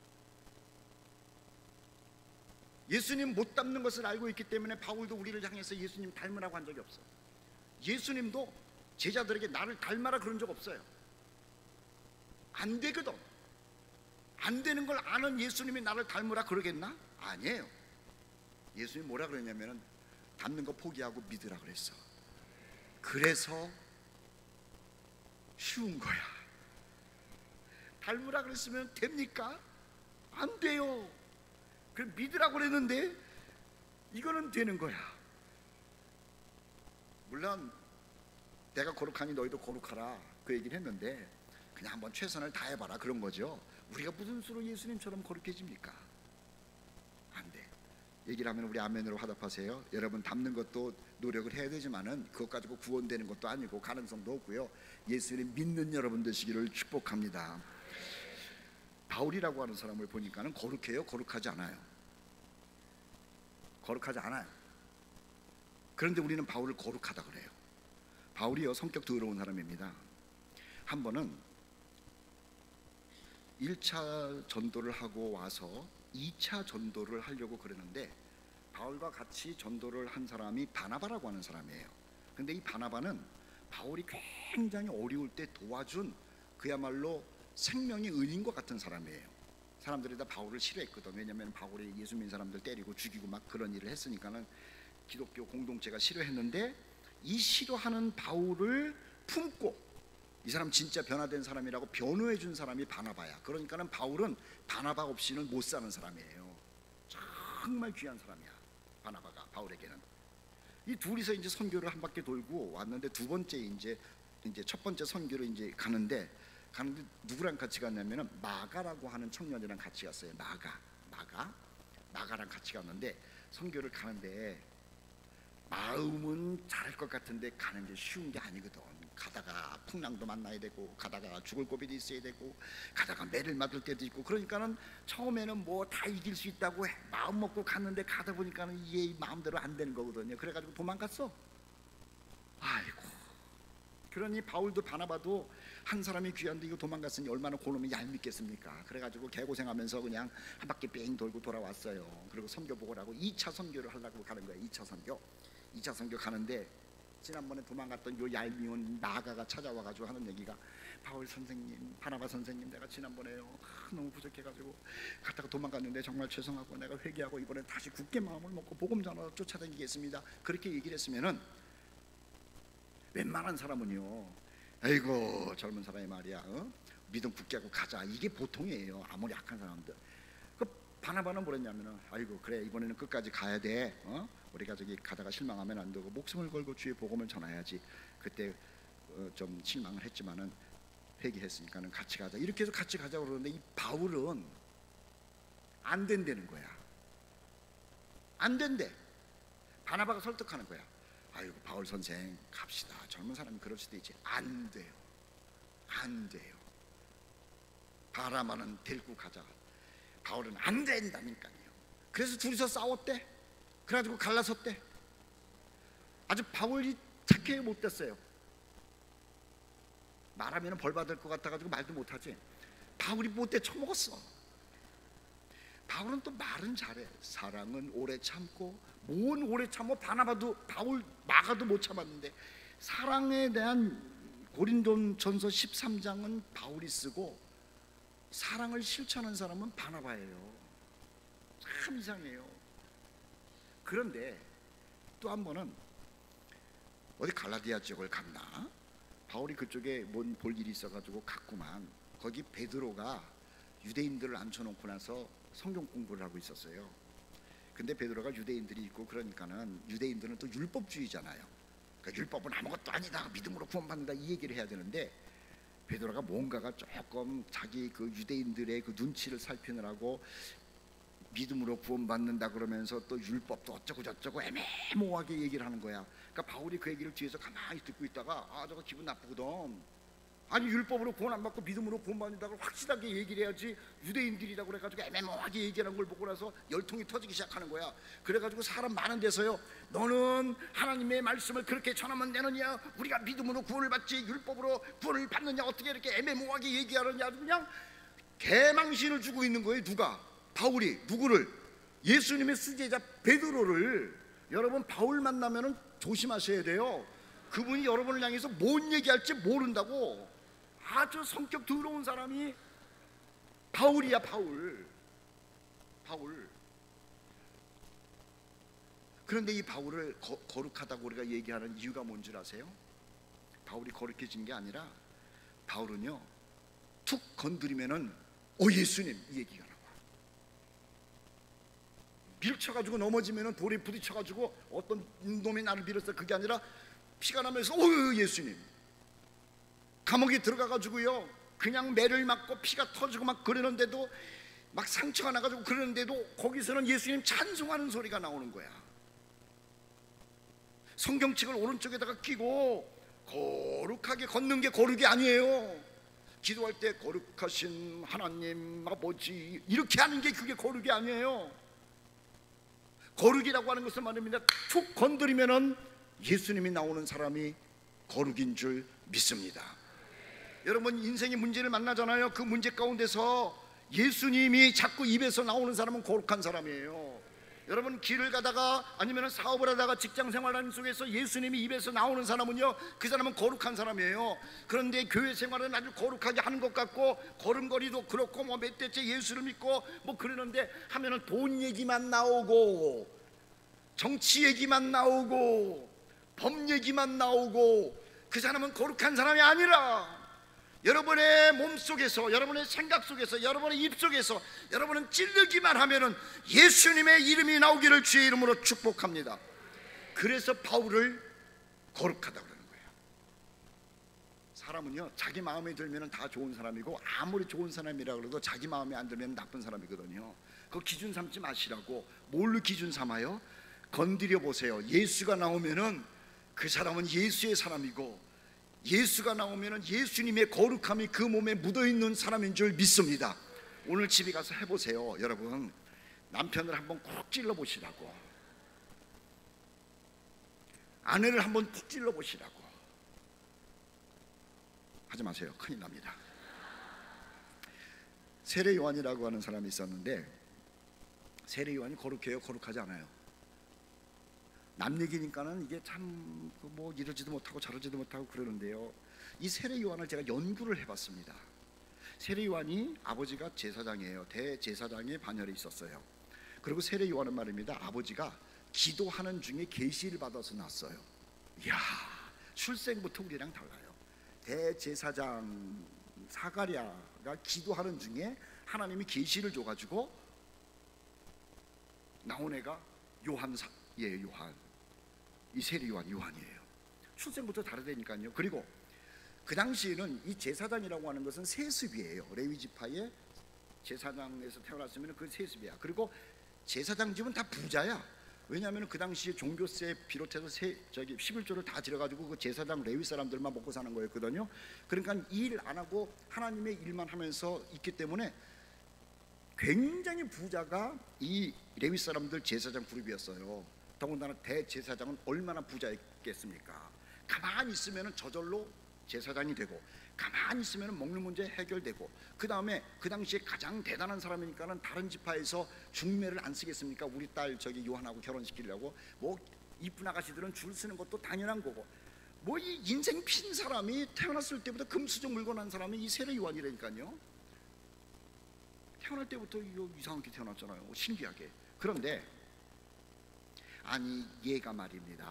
Speaker 1: 예수님 못 닮는 것을 알고 있기 때문에 바울도 우리를 향해서 예수님 닮으라고 한 적이 없어. 예수님도 제자들에게 나를 닮아라 그런 적 없어요. 안 되거든. 안 되는 걸 아는 예수님이 나를 닮으라 그러겠나? 아니에요. 예수님이 뭐라 그랬냐면은 닮는 거 포기하고 믿으라 그랬어. 그래서 쉬운 거야. 닮으라 그랬으면 됩니까? 안 돼요. 그럼 믿으라고 그랬는데 이거는 되는 거야. 물론 내가 거룩하니 너희도 거룩하라 그 얘기를 했는데 그냥 한번 최선을 다해봐라 그런 거죠. 우리가 무슨 수로 예수님처럼 거룩해집니까? 안 돼. 얘기를 하면 우리 아멘으로 화답하세요. 여러분 닮는 것도 노력을 해야 되지만은 그것 가지고 구원되는 것도 아니고 가능성도 없고요. 예수님 믿는 여러분 되시기를 축복합니다. 바울이라고 하는 사람을 보니까는 거룩해요? 거룩하지 않아요? 거룩하지 않아요. 그런데 우리는 바울을 거룩하다 그래요. 바울이요 성격 더러운 사람입니다. 한 번은 1차 전도를 하고 와서 2차 전도를 하려고 그러는데 바울과 같이 전도를 한 사람이 바나바라고 하는 사람이에요. 근데 이 바나바는 바울이 굉장히 어려울 때 도와준 그야말로 생명의 은인과 같은 사람이에요. 사람들이 다 바울을 싫어했거든. 왜냐하면 바울이 예수 믿는 사람들 때리고 죽이고 막 그런 일을 했으니까는 기독교 공동체가 싫어했는데 이 싫어하는 바울을 품고 이 사람 진짜 변화된 사람이라고 변호해 준 사람이 바나바야. 그러니까는 바울은 바나바 없이는 못 사는 사람이에요. 정말 귀한 사람이야 바나바가 바울에게는. 이 둘이서 이제 선교를 한 바퀴 돌고 왔는데 두 번째 이제 첫 번째 선교를 이제 가는데 누구랑 같이 갔냐면은 마가라고 하는 청년이랑 같이 갔어요. 마가랑 같이 갔는데 선교를 가는데 마음은 잘할 것 같은데 가는 게 쉬운 게 아니거든. 가다가 풍랑도 만나야 되고 가다가 죽을 고비도 있어야 되고 가다가 매를 맞을 때도 있고 그러니까는 처음에는 뭐 다 이길 수 있다고 마음 먹고 갔는데 가다 보니까는 이게 마음대로 안 되는 거거든요. 그래가지고 도망갔어. 아이고. 그러니 바울도 바나바도 한 사람이 귀한데 이거 도망갔으니 얼마나 그놈이 얄밉겠습니까? 그래가지고 개고생하면서 그냥 한 바퀴 뺑 돌고 돌아왔어요. 그리고 선교 보고를 하고 2차 선교를 하려고 가는 거예요. 2차 선교 가는데 지난번에 도망갔던 요 얄미운 마가가 찾아와가지고 하는 얘기가 바울 선생님, 바나바 선생님, 내가 지난번에요 너무 부족해가지고 갔다가 도망갔는데 정말 죄송하고 내가 회개하고 이번에 다시 굳게 마음을 먹고 복음 전하러 쫓아다니겠습니다. 그렇게 얘기를 했으면은 웬만한 사람은요, 아이고 젊은 사람이 말이야, 믿음 굳게 하고 가자, 이게 보통이에요. 아무리 약한 사람들. 그 바나바는 뭐랬냐면은 아이고 그래 이번에는 끝까지 가야 돼. 우리가 저기 가다가 실망하면 안 되고 목숨을 걸고 주의 복음을 전해야지. 그때 좀 실망을 했지만은 회개했으니까는 같이 가자. 이렇게 해서 같이 가자고 그러는데 이 바울은 안 된다는 거야. 안 된대. 바나바가 설득하는 거야. 아이고 바울 선생 갑시다. 젊은 사람이 그럴 수도 있지. 안 돼요. 안 돼요. 바나바는 데리고 가자. 바울은 안 된다니까요. 그래서 둘이서 싸웠대. 그래가지고 갈라섰대. 아주 바울이 착해 못됐어요. 말하면 벌 받을 것 같아가지고 말도 못하지. 바울이 못돼 처먹었어. 바울은 또 말은 잘해. 사랑은 오래 참고. 뭔 오래 참어. 바나바도 마가도 못 참았는데 사랑에 대한 고린도전서 13장은 바울이 쓰고 사랑을 실천하는 사람은 바나바예요. 참 이상해요. 그런데 또 한 번은 어디 갈라디아 지역을 갔나? 바울이 그쪽에 뭔 볼 일이 있어가지고 갔구만. 거기 베드로가 유대인들을 앉혀놓고 나서 성경 공부를 하고 있었어요. 근데 베드로가 유대인들이 있고 그러니까는 유대인들은 또 율법주의잖아요. 그러니까 율법은 아무것도 아니다, 믿음으로 구원받는다, 이 얘기를 해야 되는데 베드로가 뭔가가 조금 자기 그 유대인들의 그 눈치를 살피느라고 믿음으로 구원받는다 그러면서 또 율법도 어쩌고 저쩌고 애매모호하게 얘기를 하는 거야. 그러니까 바울이 그 얘기를 뒤에서 가만히 듣고 있다가 저거 기분 나쁘거든. 아니 율법으로 구원 안 받고 믿음으로 구원받는다고 확실하게 얘기를 해야지 유대인들이라고 그래가지고 애매모호하게 얘기하는 걸 보고 나서 열통이 터지기 시작하는 거야. 그래가지고 사람 많은 데서요, 너는 하나님의 말씀을 그렇게 전하면 되느냐, 우리가 믿음으로 구원을 받지 율법으로 구원을 받느냐, 어떻게 이렇게 애매모호하게 얘기하느냐, 그냥 개망신을 주고 있는 거예요. 누가? 바울이. 누구를? 예수님의 수제자 베드로를. 여러분, 바울 만나면은 조심하셔야 돼요. 그분이 여러분을 향해서 뭔 얘기할지 모른다고. 아주 성격 더러운 사람이 바울이야. 바울. 그런데 이 바울을 거룩하다고 우리가 얘기하는 이유가 뭔 줄 아세요? 바울이 거룩해진 게 아니라 바울은요, 툭 건드리면은 예수님 이 얘기가 나와. 밀쳐가지고 넘어지면은 돌에 부딪혀가지고 어떤 놈이 나를 밀었어, 그게 아니라 피가 나면서 예수님. 감옥에 들어가가지고요, 그냥 매를 맞고 피가 터지고 막 그러는데도, 막 상처가 나가지고 그러는데도 거기서는 예수님 찬송하는 소리가 나오는 거야. 성경책을 오른쪽에다가 끼고 거룩하게 걷는 게 거룩이 아니에요. 기도할 때 거룩하신 하나님 아버지 이렇게 하는 게 그게 거룩이 아니에요. 거룩이라고 하는 것은 말입니다, 툭 건드리면은 예수님이 나오는 사람이 거룩인 줄 믿습니다. 여러분, 인생의 문제를 만나잖아요. 그 문제 가운데서 예수님이 자꾸 입에서 나오는 사람은 거룩한 사람이에요. 여러분, 길을 가다가 아니면 사업을 하다가 직장 생활하는 속에서 예수님이 입에서 나오는 사람은요, 그 사람은 거룩한 사람이에요. 그런데 교회 생활은 아주 거룩하게 하는 것 같고 걸음걸이도 그렇고 뭐 몇 대째 예수를 믿고 뭐 그러는데 하면은 돈 얘기만 나오고 정치 얘기만 나오고 법 얘기만 나오고, 그 사람은 거룩한 사람이 아니라, 여러분의 몸속에서, 여러분의 생각 속에서, 여러분의 입 속에서 여러분은 찌르기만 하면은 예수님의 이름이 나오기를 주의 이름으로 축복합니다. 그래서 바울을 거룩하다고 그러는 거예요. 사람은요, 자기 마음에 들면은 다 좋은 사람이고 아무리 좋은 사람이라 그래도 자기 마음에 안 들면 나쁜 사람이거든요. 그거 기준 삼지 마시라고. 뭘로 기준 삼아요? 건드려 보세요. 예수가 나오면은 그 사람은 예수의 사람이고, 예수가 나오면은 예수님의 거룩함이 그 몸에 묻어있는 사람인 줄 믿습니다. 오늘 집에 가서 해보세요. 여러분, 남편을 한번 콕 찔러보시라고, 아내를 한번 콕 찔러보시라고. 하지 마세요. 큰일 납니다. 세례 요한이라고 하는 사람이 있었는데, 세례 요한이 거룩해요? 거룩하지 않아요? 남 얘기니까는 이게 참 뭐 이러지도 못하고 저러지도 못하고 그러는데요, 이 세례 요한을 제가 연구를 해봤습니다. 세례 요한이 아버지가 제사장이에요. 대제사장의 반열에 있었어요. 그리고 세례 요한은 말입니다, 아버지가 기도하는 중에 계시를 받아서 났어요. 이야, 출생부터 우리랑 달라요. 대제사장 사가랴가 기도하는 중에 하나님이 계시를 줘가지고 나온 애가 요한이에요. 요한. 이 세례 요한이에요. 출생부터 다르다니까요. 그리고 그 당시에는 이 제사장이라고 하는 것은 세습이에요. 레위 지파의 제사장에서 태어났으면 그 세습이야. 그리고 제사장 집은 다 부자야. 왜냐하면 그 당시에 종교세 비롯해서 11조를 다 들여가지고 그 제사장 레위 사람들만 먹고 사는 거였거든요. 그러니까 일 안 하고 하나님의 일만 하면서 있기 때문에 굉장히 부자가 이 레위 사람들 제사장 그룹이었어요. 더군다나 대제사장은 얼마나 부자였겠습니까? 가만히 있으면 저절로 제사장이 되고, 가만히 있으면 먹는 문제 해결되고, 그 다음에 그 당시에 가장 대단한 사람이니까는 다른 지파에서 중매를 안 쓰겠습니까? 우리 딸 요한하고 결혼시키려고 뭐 이쁜 아가씨들은 줄 쓰는 것도 당연한 거고, 뭐 이 인생 핀 사람이 태어났을 때부터 금수저 물고 난 사람이 이 세례 요한이라니까요. 태어날 때부터 이상하게 태어났잖아요. 신기하게. 그런데 아니, 얘가 말입니다,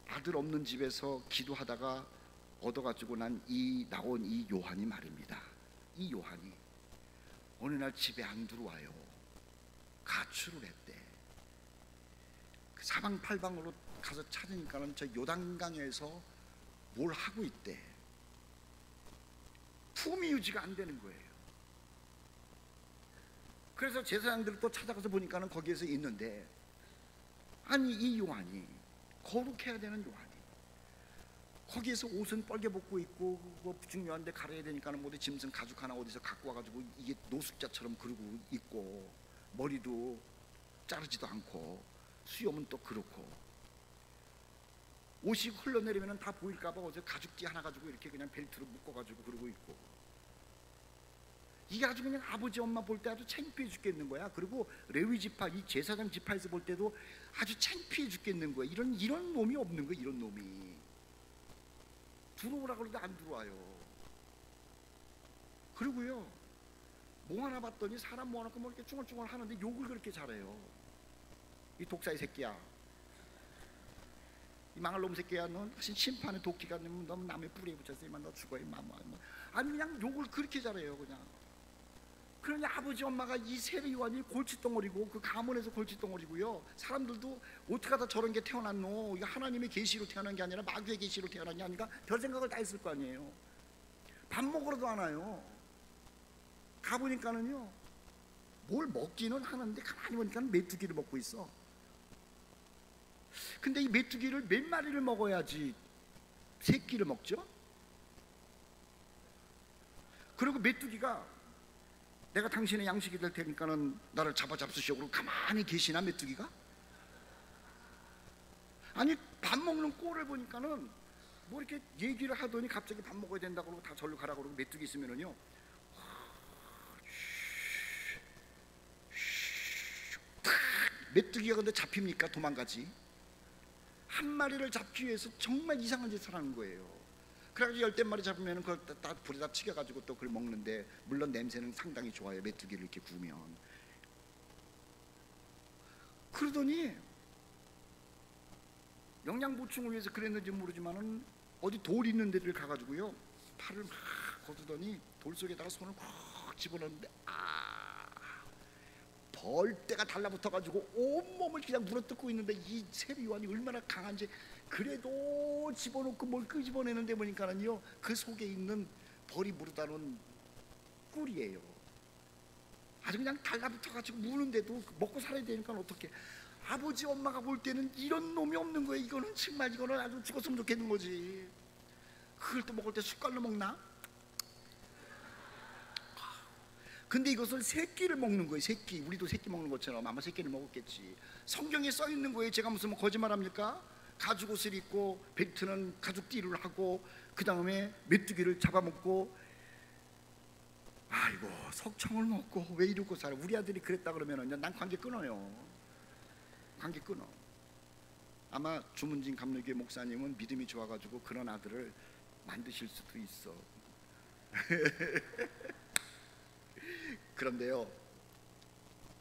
Speaker 1: 아들 없는 집에서 기도하다가 얻어가지고 나온 이 요한이 말입니다, 이 요한이 어느 날 집에 안 들어와요. 가출을 했대. 그 사방팔방으로 가서 찾으니까는 저 요단강에서 뭘 하고 있대. 품위 유지가 안 되는 거예요. 그래서 제사장들을 또 찾아가서 보니까는 거기에서 있는데, 아니 이 요한이, 거룩해야 되는 요한이 거기에서 옷은 뻘게 벗고 있고, 그거 중요한데 가려야 되니까는 뭐 짐승 가죽 하나 어디서 갖고 와가지고 이게 노숙자처럼 그러고 있고, 머리도 자르지도 않고, 수염은 또 그렇고, 옷이 흘러내리면 다 보일까봐 어제 가죽띠 하나 가지고 이렇게 그냥 벨트로 묶어가지고 그러고 있고, 이게 아주 그냥 아버지 엄마 볼 때 아주 창피해 죽겠는 거야. 그리고 레위 지파, 이 제사장 지파에서 볼 때도 아주 창피해 죽겠는 거야. 이런 놈이 없는 거야. 이런 놈이 들어오라 그러도 안 들어와요. 그리고요, 뭐 하나 봤더니 사람 모아놓고 뭐 이렇게 쭈글쭈글 하는데 욕을 그렇게 잘해요. 이 독사의 새끼야, 이 망할 놈 새끼야, 넌 심판의 도끼가 너무 남의 뿌리에 붙였어. 이만 너 죽어 임마. 아니 그냥 욕을 그렇게 잘해요. 그냥. 그러니 아버지 엄마가 이 세례 요한이 골칫덩어리고, 그 가문에서 골칫덩어리고요, 사람들도 어떻게 하다 저런 게 태어났노, 이거 하나님의 계시로 태어난 게 아니라 마귀의 계시로 태어난 게 아니라 별 생각을 다 했을 거 아니에요. 밥 먹으러도 안 와요. 가보니까는요, 뭘 먹기는 하는데 가만히 보니까 메뚜기를 먹고 있어. 근데 이 메뚜기를 몇 마리를 먹어야지 새끼를 먹죠? 그리고 메뚜기가 내가 당신의 양식이 될 테니까는 나를 잡수시오 그러고 가만히 계시나, 메뚜기가? 아니 밥 먹는 꼴을 보니까는 뭐 이렇게 얘기를 하더니 갑자기 밥 먹어야 된다고 그러고 다 절로 가라고 그러고, 메뚜기 있으면은요 메뚜기가 근데 잡힙니까? 도망가지. 한 마리를 잡기 위해서 정말 이상한 짓을 하는 거예요. 그래가지고 10마리 잡으면 그걸 다 불에다 튀겨가지고 또 그걸 먹는데, 물론 냄새는 상당히 좋아요. 메뚜기를 이렇게 구우면. 그러더니 영양 보충을 위해서 그랬는지 모르지만은 어디 돌 있는 데를 가가지고요, 팔을 막 걷더니 돌 속에다가 손을 콕 집어넣는데, 벌떼가 달라붙어가지고 온몸을 그냥 물어뜯고 있는데, 이 세례 요한이 얼마나 강한지, 그래도 집어넣고 뭘 끄집어내는데 보니까는요, 그 속에 있는 벌이 물어다놓은 꿀이에요. 아주 그냥 달라붙어가지고 무는데도 먹고 살아야 되니까 어떻게. 아버지 엄마가 볼 때는 이런 놈이 없는 거예요. 이거는 정말, 이거는 아주 죽었으면 좋겠는 거지. 그걸 또 먹을 때 숟갈로 먹나? 근데 이것을 새끼를 먹는 거예요. 새끼. 우리도 새끼 먹는 것처럼 아마 새끼를 먹었겠지. 성경에 써 있는 거예요. 제가 무슨 뭐 거짓말합니까? 가죽 옷을 입고, 벨트는 가죽띠를 하고, 그 다음에 메뚜기를 잡아먹고, 아이고 석청을 먹고 왜 이러고 살아. 우리 아들이 그랬다 그러면은 난 관계 끊어요. 관계 끊어. 아마 주문진 감리교회 목사님은 믿음이 좋아가지고 그런 아들을 만드실 수도 있어. 그런데요,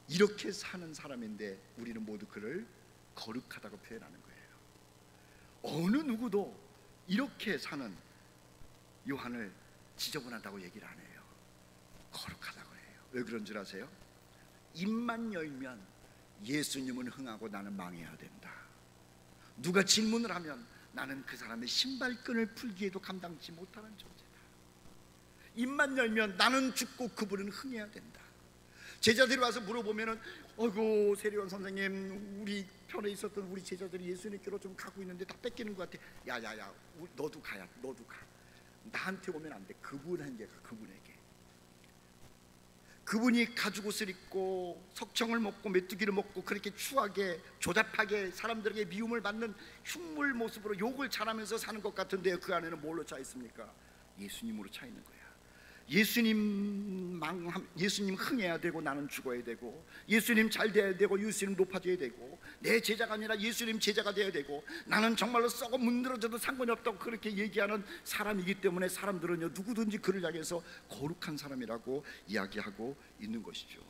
Speaker 1: 이렇게 사는 사람인데 우리는 모두 그를 거룩하다고 표현하는 거예요. 어느 누구도 이렇게 사는 요한을 지저분하다고 얘기를 안 해요. 거룩하다고 해요. 왜 그런 줄 아세요? 입만 열면 예수님은 흥하고 나는 망해야 된다. 누가 질문을 하면 나는 그 사람의 신발끈을 풀기에도 감당치 못하는 존재다. 입만 열면 나는 죽고 그분은 흥해야 된다. 제자들이 와서 물어보면은, 어이구 세례요한 선생님, 우리 편에 있었던 우리 제자들이 예수님께로 좀 가고 있는데 다 뺏기는 것 같아. 야야야, 너도 가야, 너도 가. 나한테 오면 안 돼. 그분에게 가. 그분에게. 그분이 가죽 옷을 입고 석청을 먹고 메뚜기를 먹고 그렇게 추하게 조잡하게 사람들에게 미움을 받는 흉물 모습으로 욕을 잘하면서 사는 것 같은데, 그 안에는 뭘로 차 있습니까? 예수님으로 차 있는 거야. 예수님 흥해야 되고 나는 죽어야 되고, 예수님 잘 돼야 되고 예수님 높아져야 되고, 내 제자가 아니라 예수님 제자가 돼야 되고, 나는 정말로 썩어 문드러져도 상관이 없다고 그렇게 얘기하는 사람이기 때문에 사람들은요, 누구든지 그를 향해서 거룩한 사람이라고 이야기하고 있는 것이죠.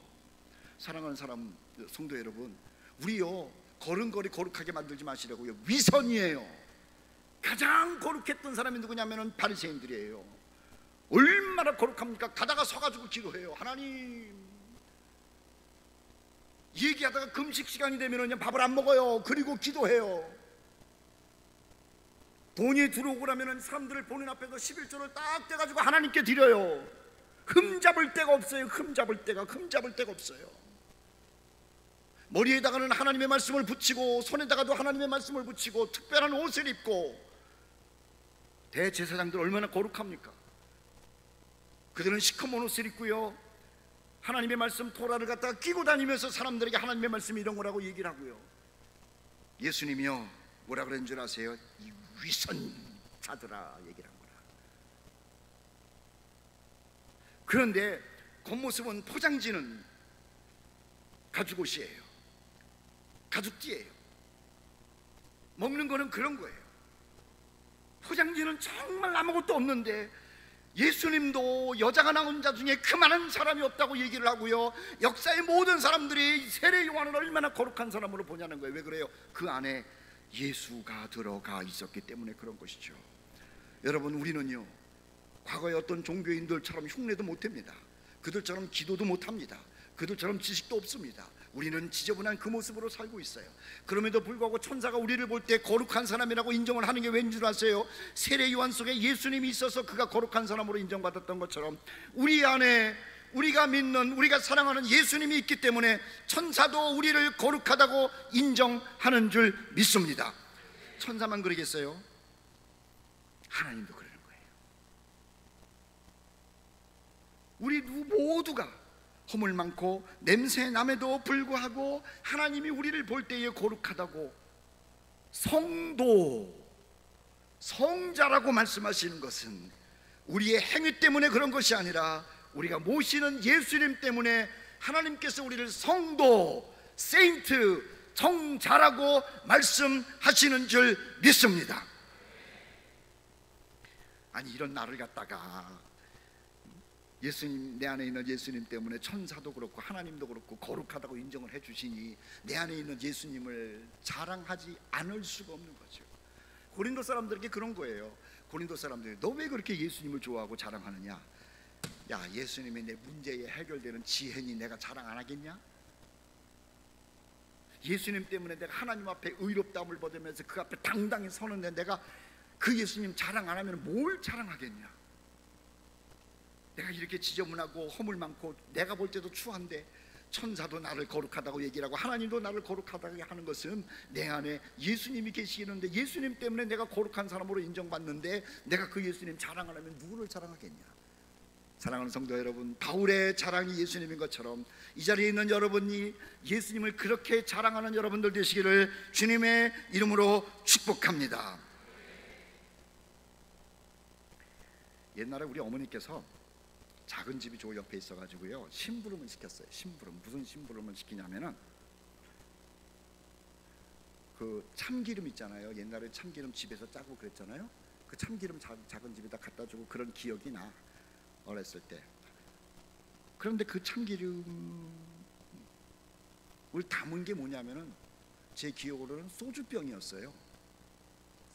Speaker 1: 사랑하는 사람 성도 여러분, 우리요 걸음걸이 거룩하게 만들지 마시라고요. 위선이에요. 가장 거룩했던 사람이 누구냐면은 바리새인들이에요. 얼마나 거룩합니까? 가다가 서가지고 기도해요. 하나님, 얘기하다가 금식 시간이 되면 밥을 안 먹어요. 그리고 기도해요. 돈이 들어오고 나면 사람들을 보는 앞에서 11조를 딱 떼가지고 하나님께 드려요. 흠잡을 데가 없어요. 흠잡을 데가 없어요. 머리에다가는 하나님의 말씀을 붙이고 손에다가도 하나님의 말씀을 붙이고 특별한 옷을 입고, 대제사장들 얼마나 거룩합니까? 그들은 시커먼 옷을 입고요, 하나님의 말씀 토라를 갖다가 끼고 다니면서 사람들에게 하나님의 말씀이 이런 거라고 얘기를 하고요. 예수님이요 뭐라 그랬는 줄 아세요? 이 위선자들아 얘기를 한 거라. 그런데 겉모습은 포장지는 가죽옷이에요. 가죽띠예요. 먹는 거는 그런 거예요. 포장지는 정말 아무것도 없는데 예수님도 여자가 낳은 자 중에 그만한 사람이 없다고 얘기를 하고요, 역사의 모든 사람들이 세례 요한을 얼마나 거룩한 사람으로 보냐는 거예요. 왜 그래요? 그 안에 예수가 들어가 있었기 때문에 그런 것이죠. 여러분, 우리는요 과거의 어떤 종교인들처럼 흉내도 못합니다. 그들처럼 기도도 못합니다. 그들처럼 지식도 없습니다. 우리는 지저분한 그 모습으로 살고 있어요. 그럼에도 불구하고 천사가 우리를 볼 때 거룩한 사람이라고 인정을 하는 게 왠 줄 아세요? 세례 요한 속에 예수님이 있어서 그가 거룩한 사람으로 인정받았던 것처럼 우리 안에 우리가 믿는, 우리가 사랑하는 예수님이 있기 때문에 천사도 우리를 거룩하다고 인정하는 줄 믿습니다. 천사만 그러겠어요? 하나님도 그러는 거예요. 우리 모두가 허물 많고 냄새 남에도 불구하고 하나님이 우리를 볼 때에 거룩하다고, 성도, 성자라고 말씀하시는 것은 우리의 행위 때문에 그런 것이 아니라 우리가 모시는 예수님 때문에 하나님께서 우리를 성도, 세인트, 정자라고 말씀하시는 줄 믿습니다. 아니, 이런 나를 갖다가 예수님, 내 안에 있는 예수님 때문에 천사도 그렇고 하나님도 그렇고 거룩하다고 인정을 해주시니 내 안에 있는 예수님을 자랑하지 않을 수가 없는 거죠. 고린도 사람들에게 그런 거예요. 고린도 사람들이 너 왜 그렇게 예수님을 좋아하고 자랑하느냐? 야, 예수님이 내 문제에 해결되는 지혜니 내가 자랑 안 하겠냐? 예수님 때문에 내가 하나님 앞에 의롭다함을 받으면서 그 앞에 당당히 서는데 내가 그 예수님 자랑 안 하면 뭘 자랑하겠냐? 내가 이렇게 지저분하고 허물 많고 내가 볼 때도 추한데 천사도 나를 거룩하다고 얘기를 하고 하나님도 나를 거룩하다고 하는 것은 내 안에 예수님이 계시는데, 예수님 때문에 내가 거룩한 사람으로 인정받는데 내가 그 예수님 자랑 안 하면 누구를 자랑하겠냐? 사랑하는 성도 여러분, 바울의 자랑이 예수님인 것처럼 이 자리에 있는 여러분이 예수님을 그렇게 자랑하는 여러분들 되시기를 주님의 이름으로 축복합니다. 옛날에 우리 어머니께서 작은 집이 저 옆에 있어가지고요 심부름을 시켰어요. 심부름. 무슨 심부름을 시키냐면은 그 참기름 있잖아요. 옛날에 참기름 집에서 짜고 그랬잖아요. 그 참기름 작은 집에다 갖다 주고 그런 기억이 나, 어렸을 때. 그런데 그 참기름을 담은 게 뭐냐면은 제 기억으로는 소주병이었어요.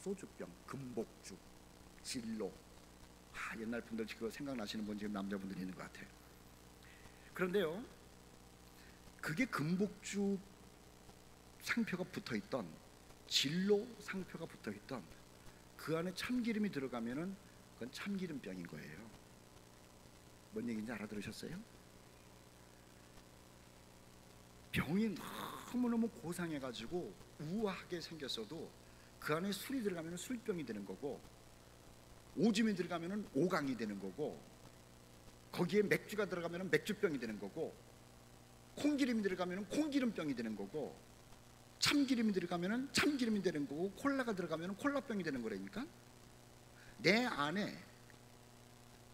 Speaker 1: 소주병, 금복주, 진로. 옛날 분들 그거 생각나시는 분 지금 남자분들이 있는 것 같아요. 그런데요, 그게 금복주 상표가 붙어있던, 진로 상표가 붙어있던 그 안에 참기름이 들어가면은 그건 참기름병인 거예요. 뭔 얘기인지 알아들으셨어요? 병이 너무너무 고상해가지고 우아하게 생겼어도 그 안에 술이 들어가면 술병이 되는 거고, 오줌이 들어가면 오강이 되는 거고, 거기에 맥주가 들어가면 맥주병이 되는 거고, 콩기름이 들어가면 콩기름병이 되는 거고, 참기름이 들어가면 참기름이 되는 거고, 콜라가 들어가면 콜라병이 되는 거라니까. 내 안에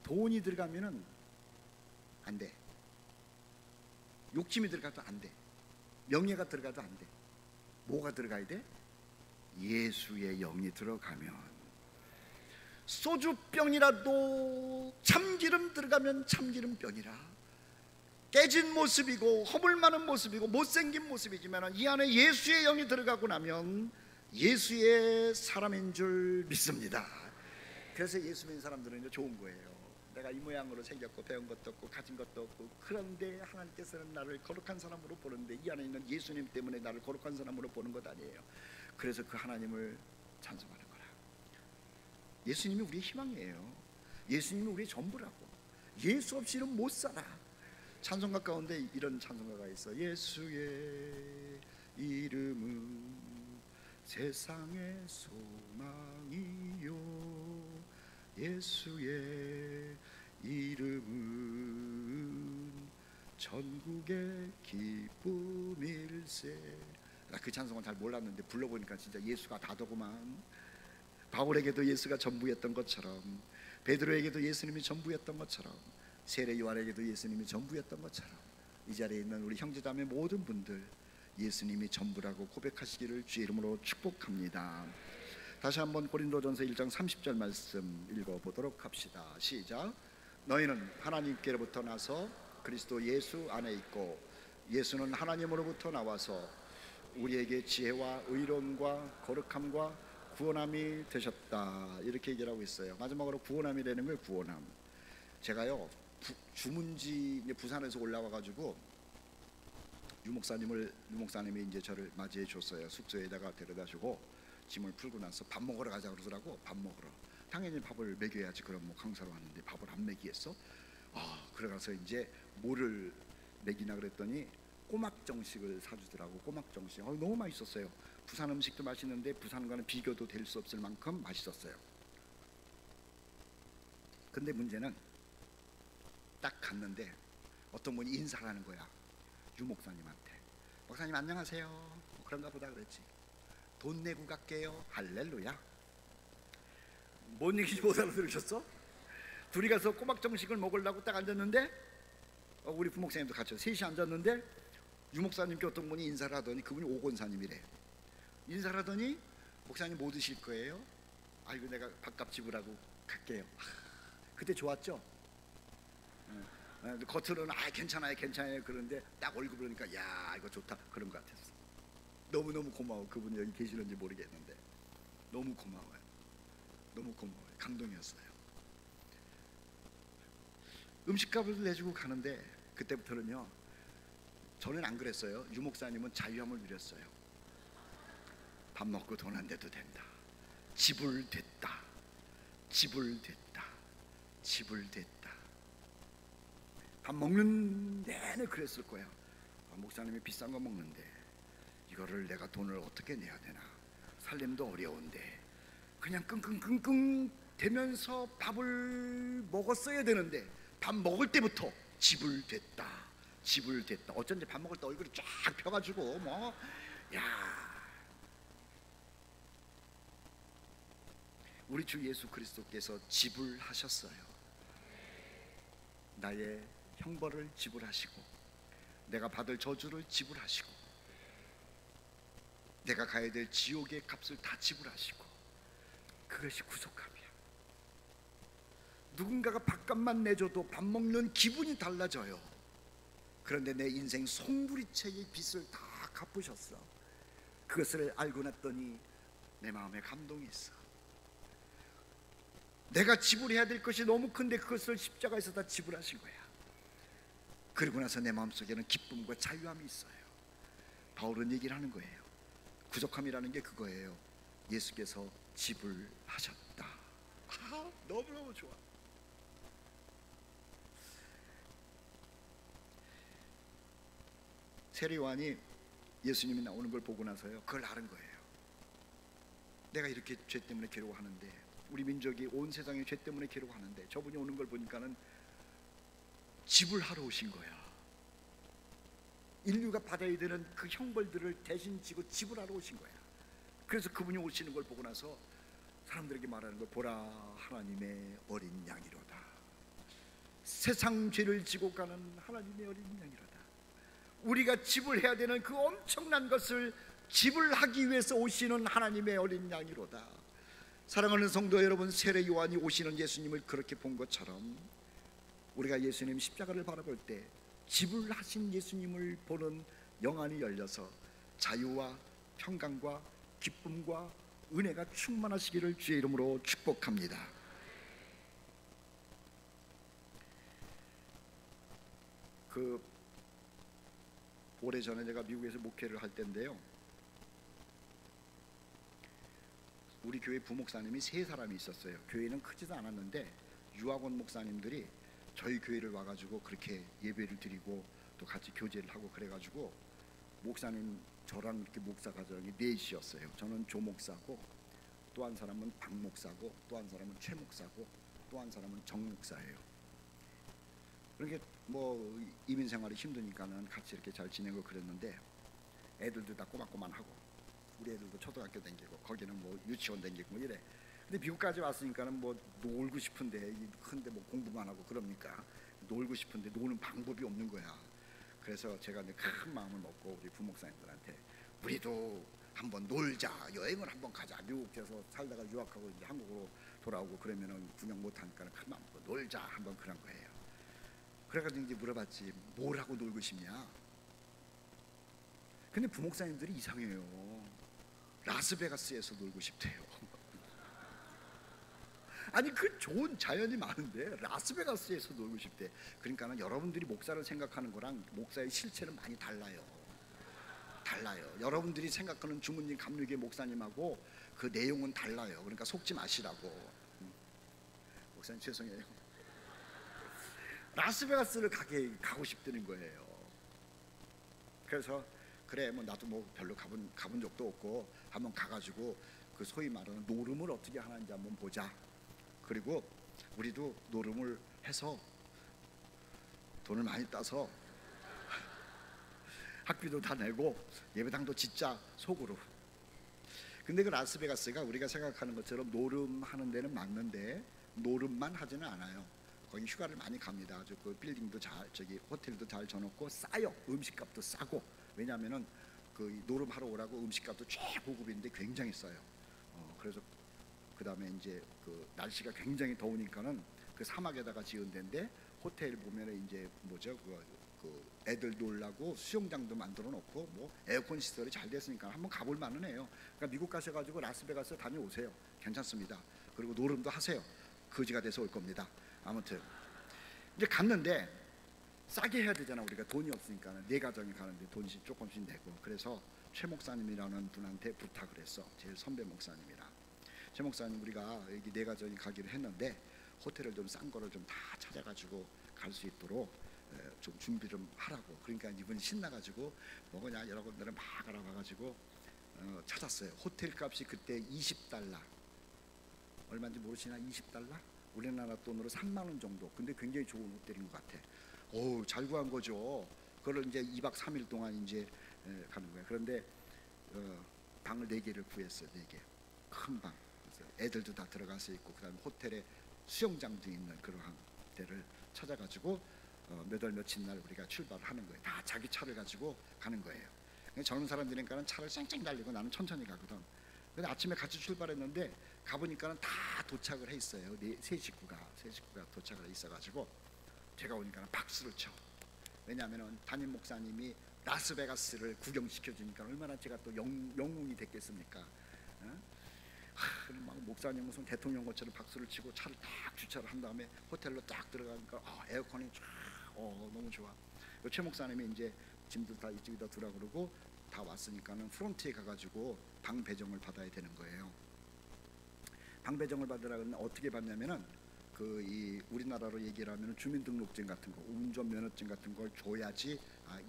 Speaker 1: 돈이 들어가면 안 돼. 욕심이 들어가도 안 돼. 명예가 들어가도 안 돼. 뭐가 들어가야 돼? 예수의 영이 들어가면, 소주병이라도 참기름 들어가면 참기름병이라, 깨진 모습이고 허물 많은 모습이고 못생긴 모습이지만 이 안에 예수의 영이 들어가고 나면 예수의 사람인 줄 믿습니다. 그래서 예수 믿는 사람들은 좋은 거예요. 내가 이 모양으로 생겼고 배운 것도 없고 가진 것도 없고, 그런데 하나님께서는 나를 거룩한 사람으로 보는데 이 안에 있는 예수님 때문에 나를 거룩한 사람으로 보는 것 아니에요. 그래서 그 하나님을 찬송하는 거라. 예수님이 우리의 희망이에요. 예수님이 우리의 전부라고. 예수 없이는 못 살아. 찬송가 가운데 이런 찬송가가 있어. 예수의 이름은 세상의 소망이요, 예수의 이름은 전국의 기쁨일세. 나 그 찬송은 잘 몰랐는데 불러보니까 진짜 예수가 다더구만. 바울에게도 예수가 전부였던 것처럼, 베드로에게도 예수님이 전부였던 것처럼, 세례 요한에게도 예수님이 전부였던 것처럼, 이 자리에 있는 우리 형제자매 모든 분들 예수님이 전부라고 고백하시기를 주의 이름으로 축복합니다. 다시 한번 고린도전서 1장 30절 말씀 읽어보도록 합시다. 시작. 너희는 하나님께로부터 나서 그리스도 예수 안에 있고 예수는 하나님으로부터 나와서 우리에게 지혜와 의로움과 거룩함과 구원함이 되셨다. 이렇게 얘기를 하고 있어요. 마지막으로 구원함이 되는 거예요. 구원함. 제가요 주문지 부산에서 올라와가지고 유목사님이 이제 저를 맞이해 줬어요. 숙소에다가 데려다주고 짐을 풀고 나서 밥 먹으러 가자 그러더라고. 밥 먹으러. 당연히 밥을 먹여야지. 그럼 뭐 강사로 왔는데 밥을 안 먹이겠어? 그래가서 이제 뭐를 먹이나 그랬더니 꼬막정식을 사주더라고. 꼬막정식. 너무 맛있었어요. 부산 음식도 맛있는데 부산과는 비교도 될 수 없을 만큼 맛있었어요. 근데 문제는 딱 갔는데 어떤 분이 인사를 하는 거야. 유목사님한테. 목사님 안녕하세요. 뭐 그런가 보다 그랬지. 돈 내고 갈게요. 할렐루야. 뭔 얘기인지 못 알아들으셨어? 둘이 가서 꼬막정식을 먹으려고 딱 앉았는데 우리 부목사님도 같이 셋이 앉았는데 유목사님께 어떤 분이 인사를 하더니 그분이 오건사님이래. 인사를 하더니 목사님 뭐 드실 거예요? 아이고 내가 밥값 지불하고 갈게요. 그때 좋았죠? 겉으로는 괜찮아요 괜찮아요 그런데 딱 얼굴 보니까 야 이거 좋다 그런 것 같았어. 너무너무 고마워. 그분이 여기 계시는지 모르겠는데 너무 고마워요. 너무 고마워요. 감동이었어요. 음식값을 내주고 가는데 그때부터는요, 저는 안 그랬어요. 유목사님은 자유함을 누렸어요. 밥 먹고 돈 안 내도 된다. 지불됐다. 지불됐다. 지불됐다. 밥 먹는 내내 그랬을 거야. 목사님이 비싼 거 먹는데 이거를 내가 돈을 어떻게 내야 되나. 살림도 어려운데 그냥 끙끙끙끙 대면서 밥을 먹었어야 되는데 밥 먹을 때부터 지불됐다. 지불됐다. 어쩐지 밥 먹을 때 얼굴이 쫙 펴가지고 우리 주 예수 그리스도께서 지불하셨어요. 나의 형벌을 지불하시고 내가 받을 저주를 지불하시고 내가 가야 될 지옥의 값을 다 지불하시고, 그것이 구속함이야. 누군가가 밥값만 내줘도 밥 먹는 기분이 달라져요. 그런데 내 인생 송두리째의 빚을 다 갚으셨어. 그것을 알고 났더니 내 마음에 감동이 있어. 내가 지불해야 될 것이 너무 큰데 그것을 십자가에서 다 지불하신 거야. 그리고 나서 내 마음속에는 기쁨과 자유함이 있어요. 바울은 얘기를 하는 거예요. 구속함이라는 게 그거예요. 예수께서 지불하셨다. 너무너무 좋아. 세례 요한이 예수님이 나오는 걸 보고 나서요, 그걸 아는 거예요. 내가 이렇게 죄 때문에 괴로워하는데, 우리 민족이 온 세상에 죄 때문에 괴로워하는데 저분이 오는 걸 보니까는 지불하러 오신 거야. 인류가 받아야 되는 그 형벌들을 대신 지고 지불하러 오신 거야. 그래서 그분이 오시는 걸 보고 나서 사람들에게 말하는 걸, 보라 하나님의 어린 양이로다. 세상 죄를 지고 가는 하나님의 어린 양이로다. 우리가 지불해야 되는 그 엄청난 것을 지불하기 위해서 오시는 하나님의 어린 양이로다. 사랑하는 성도 여러분, 세례 요한이 오시는 예수님을 그렇게 본 것처럼 우리가 예수님 십자가를 바라볼 때 지불하신 예수님을 보는 영안이 열려서 자유와 평강과 기쁨과 은혜가 충만하시기를 주의 이름으로 축복합니다. 오래전에 제가 미국에서 목회를 할 때인데요, 우리 교회 부목사님이 3사람이 있었어요. 교회는 크지도 않았는데 유학원 목사님들이 저희 교회를 와가지고 그렇게 예배를 드리고 또 같이 교제를 하고 그래가지고 목사님 저랑 이렇게 목사 가정이 넷이었어요. 저는 조 목사고 또 한 사람은 박 목사고 또 한 사람은 최 목사고 또 한 사람은 정 목사예요. 그렇게 뭐 이민 생활이 힘드니까는 같이 이렇게 잘 지내고 그랬는데 애들도 다 꼬박꼬박하고 우리 애들도 초등학교 다니고 거기는 뭐 유치원 다니고 뭐 이래. 근데 미국까지 왔으니까는 뭐 놀고 싶은데 큰데 뭐 공부만 하고 그럽니까? 놀고 싶은데 노는 방법이 없는 거야. 그래서 제가 이제 큰 마음을 먹고 우리 부목사님들한테 우리도 한번 놀자, 여행을 한번 가자. 미국에서 살다가 유학하고 이제 한국으로 돌아오고 그러면은 군용 못 하니까 큰 마음 먹고 놀자 한번 그런 거예요. 그래가지고 이제 물어봤지 뭘 하고 놀고 싶냐? 근데 부목사님들이 이상해요. 라스베가스에서 놀고 싶대요. 아니 그 좋은 자연이 많은데 라스베가스에서 놀고 싶대. 그러니까는 여러분들이 목사를 생각하는 거랑 목사의 실체는 많이 달라요. 여러분들이 생각하는 주문진 감리교회 목사님하고 그 내용은 달라요. 그러니까 속지 마시라고. 목사님 죄송해요. 라스베가스를 가고 싶다는 거예요. 그래서 그래 뭐 나도 뭐 별로 가본 적도 없고 한번 가가지고 그 소위 말하는 노름을 어떻게 하는지 한번 보자. 그리고 우리도 노름을 해서 돈을 많이 따서 학비도 다 내고 예배당도 짓자 속으로. 근데 그 라스베가스가 우리가 생각하는 것처럼 노름하는 데는 맞는데 노름만 하지는 않아요. 거기 휴가를 많이 갑니다. 아주 그 빌딩도 잘 호텔도 잘 져놓고 싸요. 음식값도 싸고. 왜냐하면은 그 노름하러 오라고 음식값도 최고급인데 굉장히 싸요. 그래서 그 다음에 이제 그 날씨가 굉장히 더우니까는 그 사막에다가 지은 데인데 호텔 보면은 이제 뭐죠 그 애들 놀라고 수영장도 만들어 놓고 뭐 에어컨 시설이 잘 됐으니까 한번 가볼 만은 해요. 그러니까 미국 가셔가지고 라스베가스 다녀오세요. 괜찮습니다. 그리고 노름도 하세요. 거지가 돼서 올 겁니다. 아무튼 이제 갔는데 싸게 해야 되잖아. 우리가 돈이 없으니까 네 가정이 가는데 돈이 조금씩 내고. 그래서 최 목사님이라는 분한테 부탁을 했어. 제일 선배 목사님이라. 최 목사님 우리가 여기 네 가정이 가기로 했는데 호텔을 좀 싼 거를 좀 다 찾아가지고 갈 수 있도록 좀 준비 좀 하라고. 그러니까 이분이 신나가지고 뭐냐 여러분들은 막 알아봐가지고 찾았어요. 호텔 값이 그때 20달러 얼마인지 모르시나? 20달러? 우리나라 돈으로 3만 원 정도. 근데 굉장히 좋은 호텔인 것 같아. 오, 잘 구한 거죠. 그걸 이제 2박 3일 동안 이제 가는 거예요. 그런데 방을 4개를 구했어요. 4개. 큰 방. 애들도 다 들어가서 있고 그다음에 호텔에 수영장도 있는 그러한 데를 찾아가지고 몇 월 며칠 날 우리가 출발하는 거예요. 다 자기 차를 가지고 가는 거예요. 젊은 사람들이니까는 차를 쌩쌩 달리고 나는 천천히 가거든. 근데 아침에 같이 출발했는데 가보니까는 다 도착을 해 있어요. 세 식구가 도착을 해 있어가지고 제가 오니까는 박수를 쳐. 왜냐하면은 담임 목사님이 라스베가스를 구경시켜 주니까 얼마나 제가 또 영웅이 됐겠습니까? 막 목사님 무슨 대통령 것처럼 박수를 치고 차를 딱 주차를 한 다음에 호텔로 딱 들어가니까 에어컨이 쫙 너무 좋아. 최 목사님이 이제 짐들 다 이쪽에다 두라 그러고 다 왔으니까는 프론트에 가가지고 방 배정을 받아야 되는 거예요. 방 배정을 받으라 그러면 어떻게 받냐면은 이 우리나라로 얘기를 하면 주민등록증 같은 거, 운전면허증 같은 걸 줘야지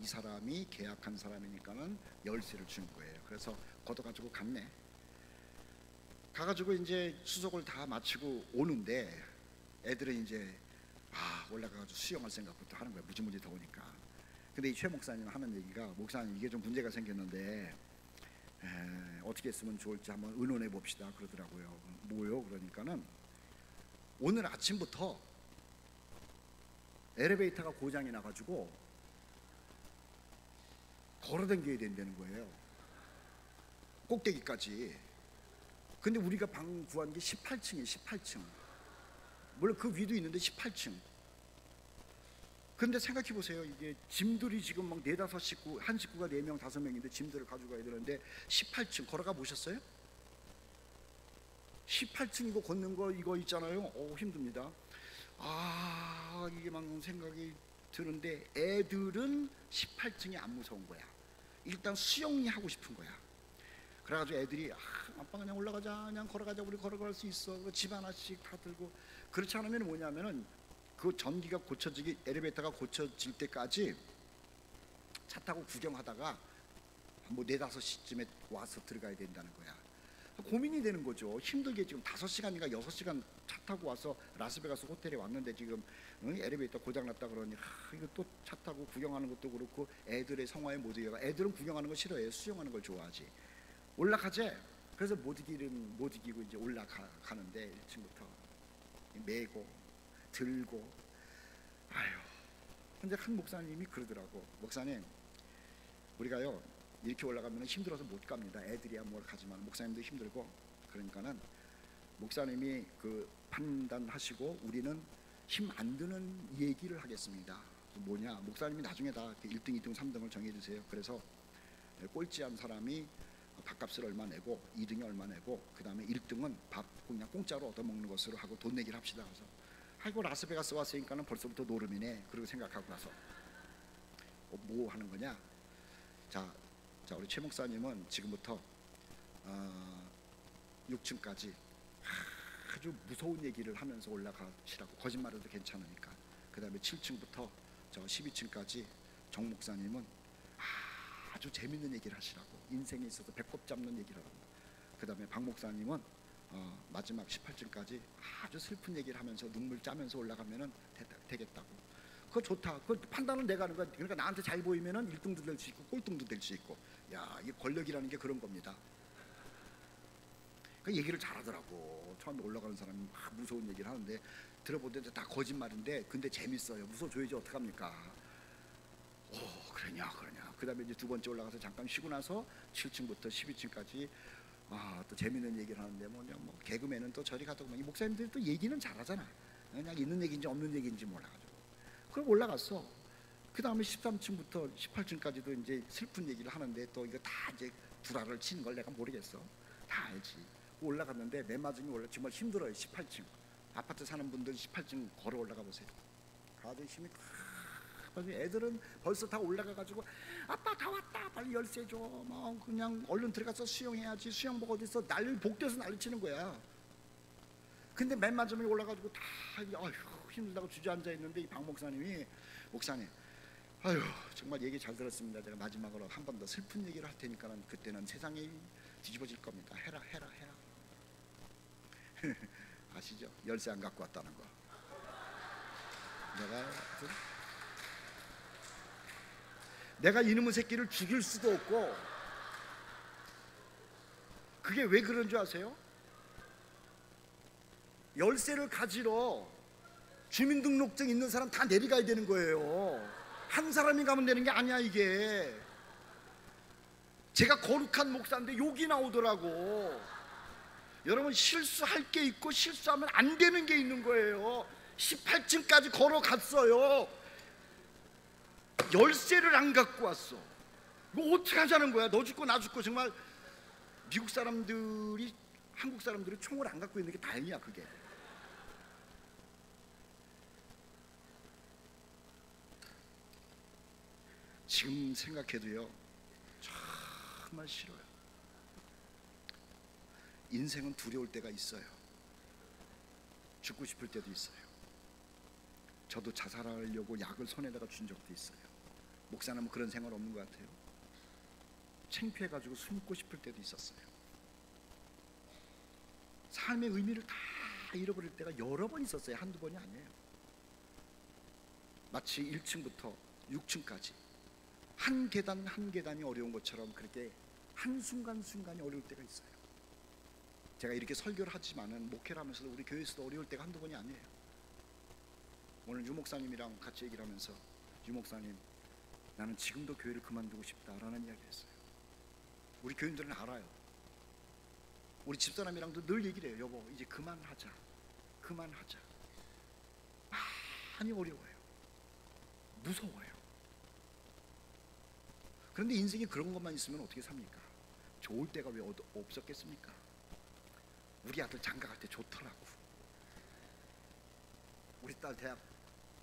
Speaker 1: 이 사람이 계약한 사람이니까는 열쇠를 주는 거예요. 그래서 걷어가지고 갔네. 가가지고 이제 수속을 다 마치고 오는데 애들은 이제 올라가가지고 수영할 생각부터 하는 거야. 무지무지 더우니까. 근데 이 최 목사님 하는 얘기가 목사님 이게 좀 문제가 생겼는데 어떻게 했으면 좋을지 한번 의논해 봅시다 그러더라고요. 뭐요? 그러니까는 오늘 아침부터 엘리베이터가 고장이 나가지고 걸어다녀야 된다는 거예요. 꼭대기까지. 근데 우리가 방 구한 게 18층이에요. 18층. 물론 그 위도 있는데 18층. 근데 생각해 보세요. 이게 짐들이 지금 막 4, 5식구, 한 식구가 4명, 5명인데 짐들을 가져가야 되는데 18층 걸어가 보셨어요? 18층 이거 걷는 거 이거 있잖아요. 힘듭니다. 이게 막 생각이 드는데 애들은 18층이 안 무서운 거야. 일단 수영이 하고 싶은 거야. 그래가지고 애들이 아빠 그냥 올라가자, 그냥 걸어가자, 우리 걸어갈 수 있어. 집 하나씩 다 들고. 그렇지 않으면 뭐냐면은 그 전기가 고쳐지기, 엘리베이터가 고쳐질 때까지 차 타고 구경하다가 뭐 4, 5시쯤에 와서 들어가야 된다는 거야. 고민이 되는 거죠. 힘들게 지금 5시간인가 6시간 차 타고 와서 라스베가스 호텔에 왔는데 지금 엘리베이터 고장났다 그러니 이거 또 차 타고 구경하는 것도 그렇고 애들의 성화에 못 이겨가. 애들은 구경하는 거 싫어해요. 수영하는 걸 좋아하지. 올라가재. 그래서 못 이기고 이제 올라가는데 1층부터 메고 들고, 아유. 근데 한 목사님이 그러더라고. 목사님, 우리가요 이렇게 올라가면 힘들어서 못 갑니다. 애들이야 뭘 가지만 목사님도 힘들고. 그러니까는 목사님이 그 판단하시고 우리는 힘 안 드는 얘기를 하겠습니다. 뭐냐, 목사님이 나중에 다 1등, 2등, 3등을 정해주세요. 그래서 꼴찌한 사람이 밥값을 얼마 내고 2등이 얼마 내고 그 다음에 1등은 밥 그냥 공짜로 얻어먹는 것으로 하고 돈 내기를 합시다. 그래서 아이고 라스베가스 왔으니까는 벌써부터 노름이네. 그리고 생각하고 나서 뭐 하는 거냐. 자 우리 최 목사님은 지금부터 6층까지 아주 무서운 얘기를 하면서 올라가시라고. 거짓말해도 괜찮으니까. 그 다음에 7층부터 저 12층까지 정 목사님은 아주 재밌는 얘기를 하시라고. 인생에 있어서 배꼽 잡는 얘기를 하고. 그 다음에 박 목사님은 마지막 18층까지 아주 슬픈 얘기를 하면서 눈물 짜면서 올라가면은 되겠다고. 그거 좋다. 그 판단은 내가 하는 거야. 그러니까 나한테 잘 보이면은 1등도 될 수 있고 꼴등도 될 수 있고. 야, 이게 권력이라는 게 그런 겁니다. 그 얘기를 잘하더라고. 처음에 올라가는 사람이 막 무서운 얘기를 하는데 들어보는데 다 거짓말인데 근데 재밌어요. 무서워줘야지 어떡합니까? 오, 그러냐. 그 다음에 이제 두 번째 올라가서 잠깐 쉬고 나서 7층부터 12층까지 또 재밌는 얘기를 하는데 뭐 개그맨은 또 저리 가도 이 목사님들이 또 얘기는 잘하잖아. 그냥 있는 얘기인지 없는 얘기인지 몰라가지고. 그럼 올라갔어. 그 다음에 13층부터 18층까지도 이제 슬픈 얘기를 하는데 또 이거 다 이제 구라를 치는 걸 내가 모르겠어. 다 알지. 올라갔는데 맨 마지막에 정말 힘들어요. 18층 아파트 사는 분들 18층 걸어 올라가 보세요. 아주 힘이 애들은 벌써 다 올라가가지고 아빠 다 왔다 빨리 열쇠 줘. 뭐 그냥 얼른 들어가서 수영해야지. 수영복 어디서 복도에서 난리치는 거야. 근데 맨 마지막에 올라가지고 다 아휴 힘들다고 주저앉아 있는데 이 박 목사님이 목사님 아휴 정말 얘기 잘 들었습니다. 제가 마지막으로 한 번 더 슬픈 얘기를 할 테니까는 그때는 세상이 뒤집어질 겁니다. 해라 아시죠? 열쇠 안 갖고 왔다는 거. 내가 이놈의 새끼를 죽일 수도 없고. 그게 왜 그런 줄 아세요? 열쇠를 가지러 주민등록증 있는 사람 다 내려가야 되는 거예요. 한 사람이 가면 되는 게 아니야. 이게 제가 거룩한 목사인데 욕이 나오더라고. 여러분 실수할 게 있고 실수하면 안 되는 게 있는 거예요. 18층까지 걸어갔어요. 열쇠를 안 갖고 왔어. 이거 어떻게 하자는 거야? 너 죽고 나 죽고. 정말 미국 사람들이 한국 사람들이 총을 안 갖고 있는 게 다행이야. 그게 지금 생각해도요 정말 싫어요. 인생은 두려울 때가 있어요. 죽고 싶을 때도 있어요. 저도 자살하려고 약을 손에다가 준 적도 있어요. 목사님은 그런 생활 없는 것 같아요. 창피해가지고 숨고 싶을 때도 있었어요. 삶의 의미를 다 잃어버릴 때가 여러 번 있었어요. 한두 번이 아니에요. 마치 1층부터 6층까지 한 계단 한 계단이 어려운 것처럼 그렇게 한순간순간이 어려울 때가 있어요. 제가 이렇게 설교를 하지만은 목회를 하면서도 우리 교회에서도 어려울 때가 한두 번이 아니에요. 오늘 유 목사님이랑 같이 얘기를 하면서 유 목사님 나는 지금도 교회를 그만두고 싶다라는 이야기를 했어요. 우리 교인들은 알아요. 우리 집사람이랑도 늘 얘기를 해요. 여보 이제 그만하자. 많이 어려워요. 무서워요. 그런데 인생에 그런 것만 있으면 어떻게 삽니까? 좋을 때가 왜 없었겠습니까? 우리 아들 장가 갈 때 좋더라고. 우리 딸 대학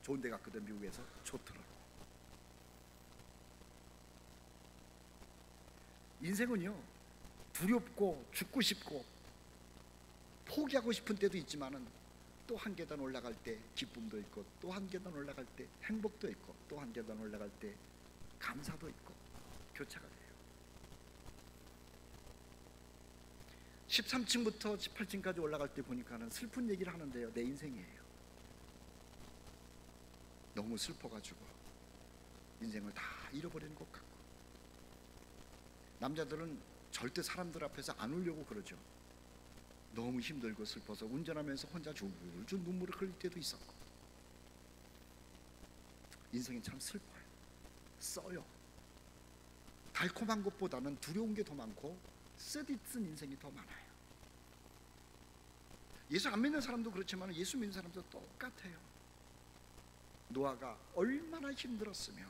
Speaker 1: 좋은 데 갔거든. 미국에서. 좋더라고. 인생은요 두렵고 죽고 싶고 포기하고 싶은 때도 있지만은 또 또 한 계단 올라갈 때 기쁨도 있고, 또 한 계단 올라갈 때 행복도 있고, 또 한 계단 올라갈 때 감사도 있고, 교차가 돼요. 13층부터 18층까지 올라갈 때 보니까는 슬픈 얘기를 하는데요, 내 인생이에요. 너무 슬퍼가지고 인생을 다 잃어버리는 것 같고, 남자들은 절대 사람들 앞에서 안 울려고 그러죠. 너무 힘들고 슬퍼서 운전하면서 혼자 줄줄 눈물을 흘릴 때도 있었고. 인생이 참 슬퍼요. 써요. 달콤한 것보다는 두려운 게 더 많고 쓰디쓴 인생이 더 많아요. 예수 안 믿는 사람도 그렇지만 예수 믿는 사람도 똑같아요. 노아가 얼마나 힘들었으면,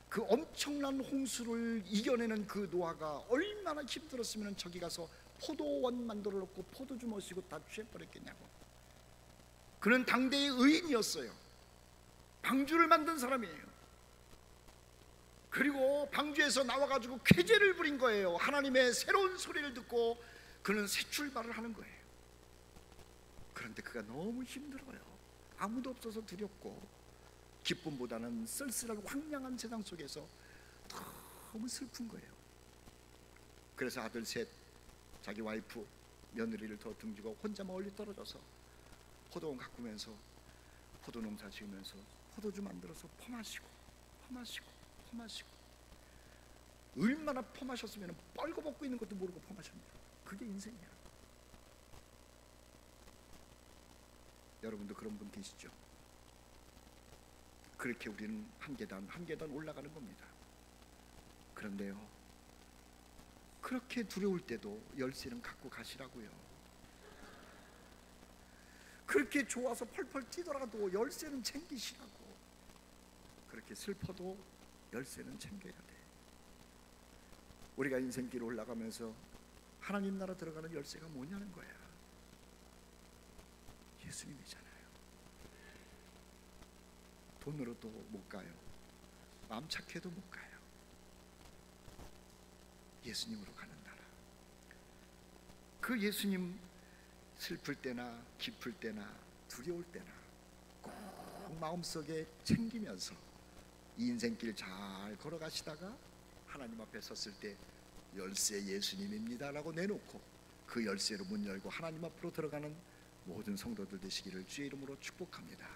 Speaker 1: 그 엄청난 홍수를 이겨내는 그 노아가 얼마나 힘들었으면 저기 가서 포도원 만들어 놓고 포도주 마시고 다 취해버렸겠냐고. 그는 당대의 의인이었어요. 방주를 만든 사람이에요. 그리고 방주에서 나와가지고 쾌제를 부린 거예요. 하나님의 새로운 소리를 듣고 그는 새 출발을 하는 거예요. 그런데 그가 너무 힘들어요. 아무도 없어서 두렵고, 기쁨보다는 쓸쓸한 황량한 세상 속에서 너무 슬픈 거예요. 그래서 아들 셋, 자기 와이프, 며느리를 더 등지고 혼자 멀리 떨어져서 포도원 가꾸면서 포도 농사 지으면서 포도주 만들어서 퍼마시고 얼마나 퍼마셨으면 뻘거벗고 있는 것도 모르고 퍼마십니다. 그게 인생이야. 여러분도 그런 분 계시죠? 그렇게 우리는 한 계단 한 계단 올라가는 겁니다. 그런데요, 그렇게 두려울 때도 열쇠는 갖고 가시라고요. 그렇게 좋아서 펄펄 뛰더라도 열쇠는 챙기시라고. 그렇게 슬퍼도 열쇠는 챙겨야 돼. 우리가 인생길 올라가면서 하나님 나라 들어가는 열쇠가 뭐냐는 거야. 예수님이잖아요. 돈으로도 못 가요. 마음 착해도 못 가요. 예수님으로 가는 나라. 그 예수님, 슬플 때나 기쁠 때나 두려울 때나 꼭 마음속에 챙기면서 이 인생길 잘 걸어가시다가 하나님 앞에 섰을 때 열쇠 예수님입니다 라고 내놓고 그 열쇠로 문 열고 하나님 앞으로 들어가는 모든 성도들 되시기를 주의 이름으로 축복합니다.